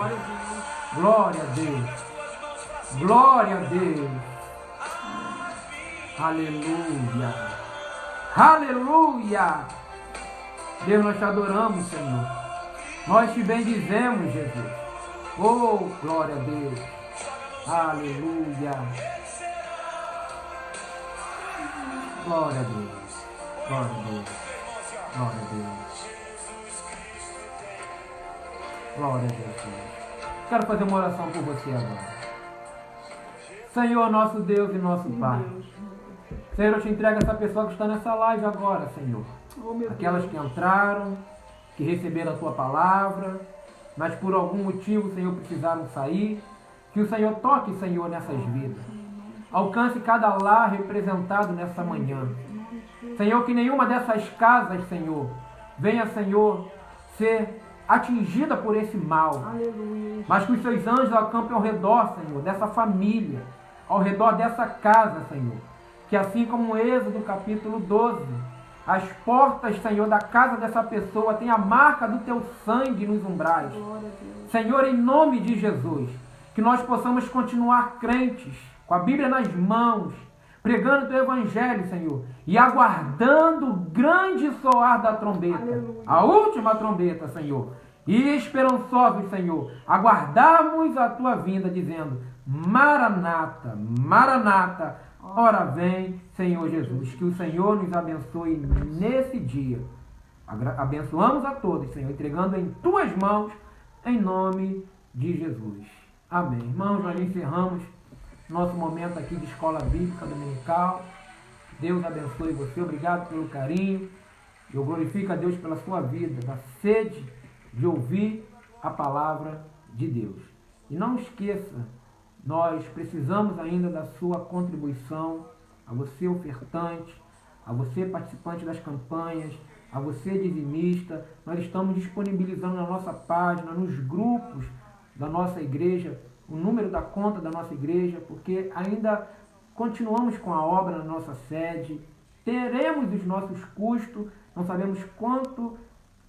Glória a Deus. Glória a Deus. Glória a Deus. Aleluia. Aleluia. Deus, nós te adoramos, Senhor. Nós te bendizemos, Jesus. Oh, glória a Deus. Aleluia. Glória a Deus. Glória a Deus. Glória a Deus. Glória a Deus. Quero fazer uma oração por você agora. Senhor, nosso Deus e nosso Pai. Senhor, eu te entrego essa pessoa que está nessa live agora, Senhor. Aquelas que entraram, que receberam a tua palavra, mas por algum motivo, Senhor, precisaram sair. Que o Senhor toque, Senhor, nessas vidas. Alcance cada lar representado nessa manhã. Senhor, que nenhuma dessas casas, Senhor, venha, Senhor, ser atingida por esse mal. Aleluia. Mas que os seus anjos acampem ao redor, Senhor, dessa família, ao redor dessa casa, Senhor. Que assim como o Êxodo capítulo 12, as portas, Senhor, da casa dessa pessoa tem a marca do teu sangue nos umbrais. Senhor, em nome de Jesus, que nós possamos continuar crentes, com a Bíblia nas mãos, pregando o teu evangelho, Senhor, e aguardando o grande soar da trombeta, Aleluia. A última trombeta, Senhor, e esperançosos, Senhor, aguardarmos a tua vinda, dizendo, Maranata, Maranata, Ora vem, Senhor Jesus, que o Senhor nos abençoe nesse dia. Abençoamos a todos, Senhor, entregando em Tuas mãos, em nome de Jesus. Amém. Irmãos, nós encerramos nosso momento aqui de Escola Bíblica Dominical. Deus abençoe você. Obrigado pelo carinho. Eu glorifico a Deus pela sua vida, da sede de ouvir a palavra de Deus. E não esqueça, nós precisamos ainda da sua contribuição, a você ofertante, a você participante das campanhas, a você dizimista. Nós estamos disponibilizando na nossa página, nos grupos da nossa igreja, o número da conta da nossa igreja, porque ainda continuamos com a obra na nossa sede, teremos os nossos custos, não sabemos quanto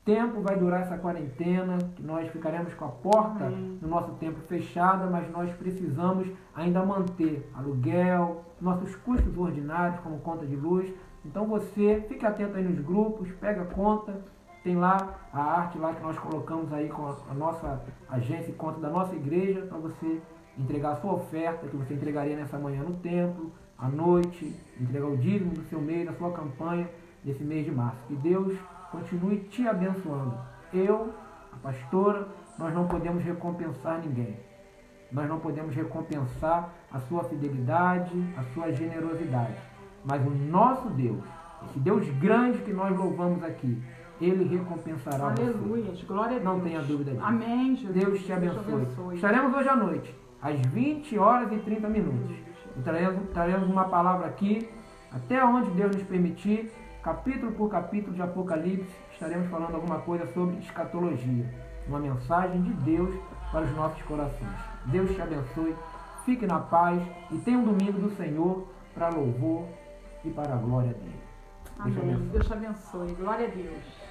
tempo vai durar essa quarentena, que nós ficaremos com a porta do nosso templo fechada, mas nós precisamos ainda manter aluguel, nossos custos ordinários, como conta de luz. Então você fique atento aí nos grupos, pega a conta, tem lá a arte lá que nós colocamos aí com a nossa agência e conta da nossa igreja, para você entregar a sua oferta, que você entregaria nessa manhã no templo, à noite, entregar o dízimo do seu mês, da sua campanha, desse mês de março. Que Deus continue te abençoando. Eu, a pastora, nós não podemos recompensar ninguém. Nós não podemos recompensar a sua fidelidade, a sua generosidade. Mas o nosso Deus, esse Deus grande que nós louvamos aqui, Ele recompensará você. Aleluia, glória a Deus. Não tenha dúvida disso. Amém, Jesus. Deus te abençoe. Estaremos hoje à noite, às 20h30. E traremos uma palavra aqui, até onde Deus nos permitir, capítulo por capítulo de Apocalipse. Estaremos falando alguma coisa sobre escatologia. Uma mensagem de Deus para os nossos corações. Deus te abençoe, fique na paz e tenha um domingo do Senhor para louvor e para a glória dele. Amém. Deus te abençoe. Glória a Deus.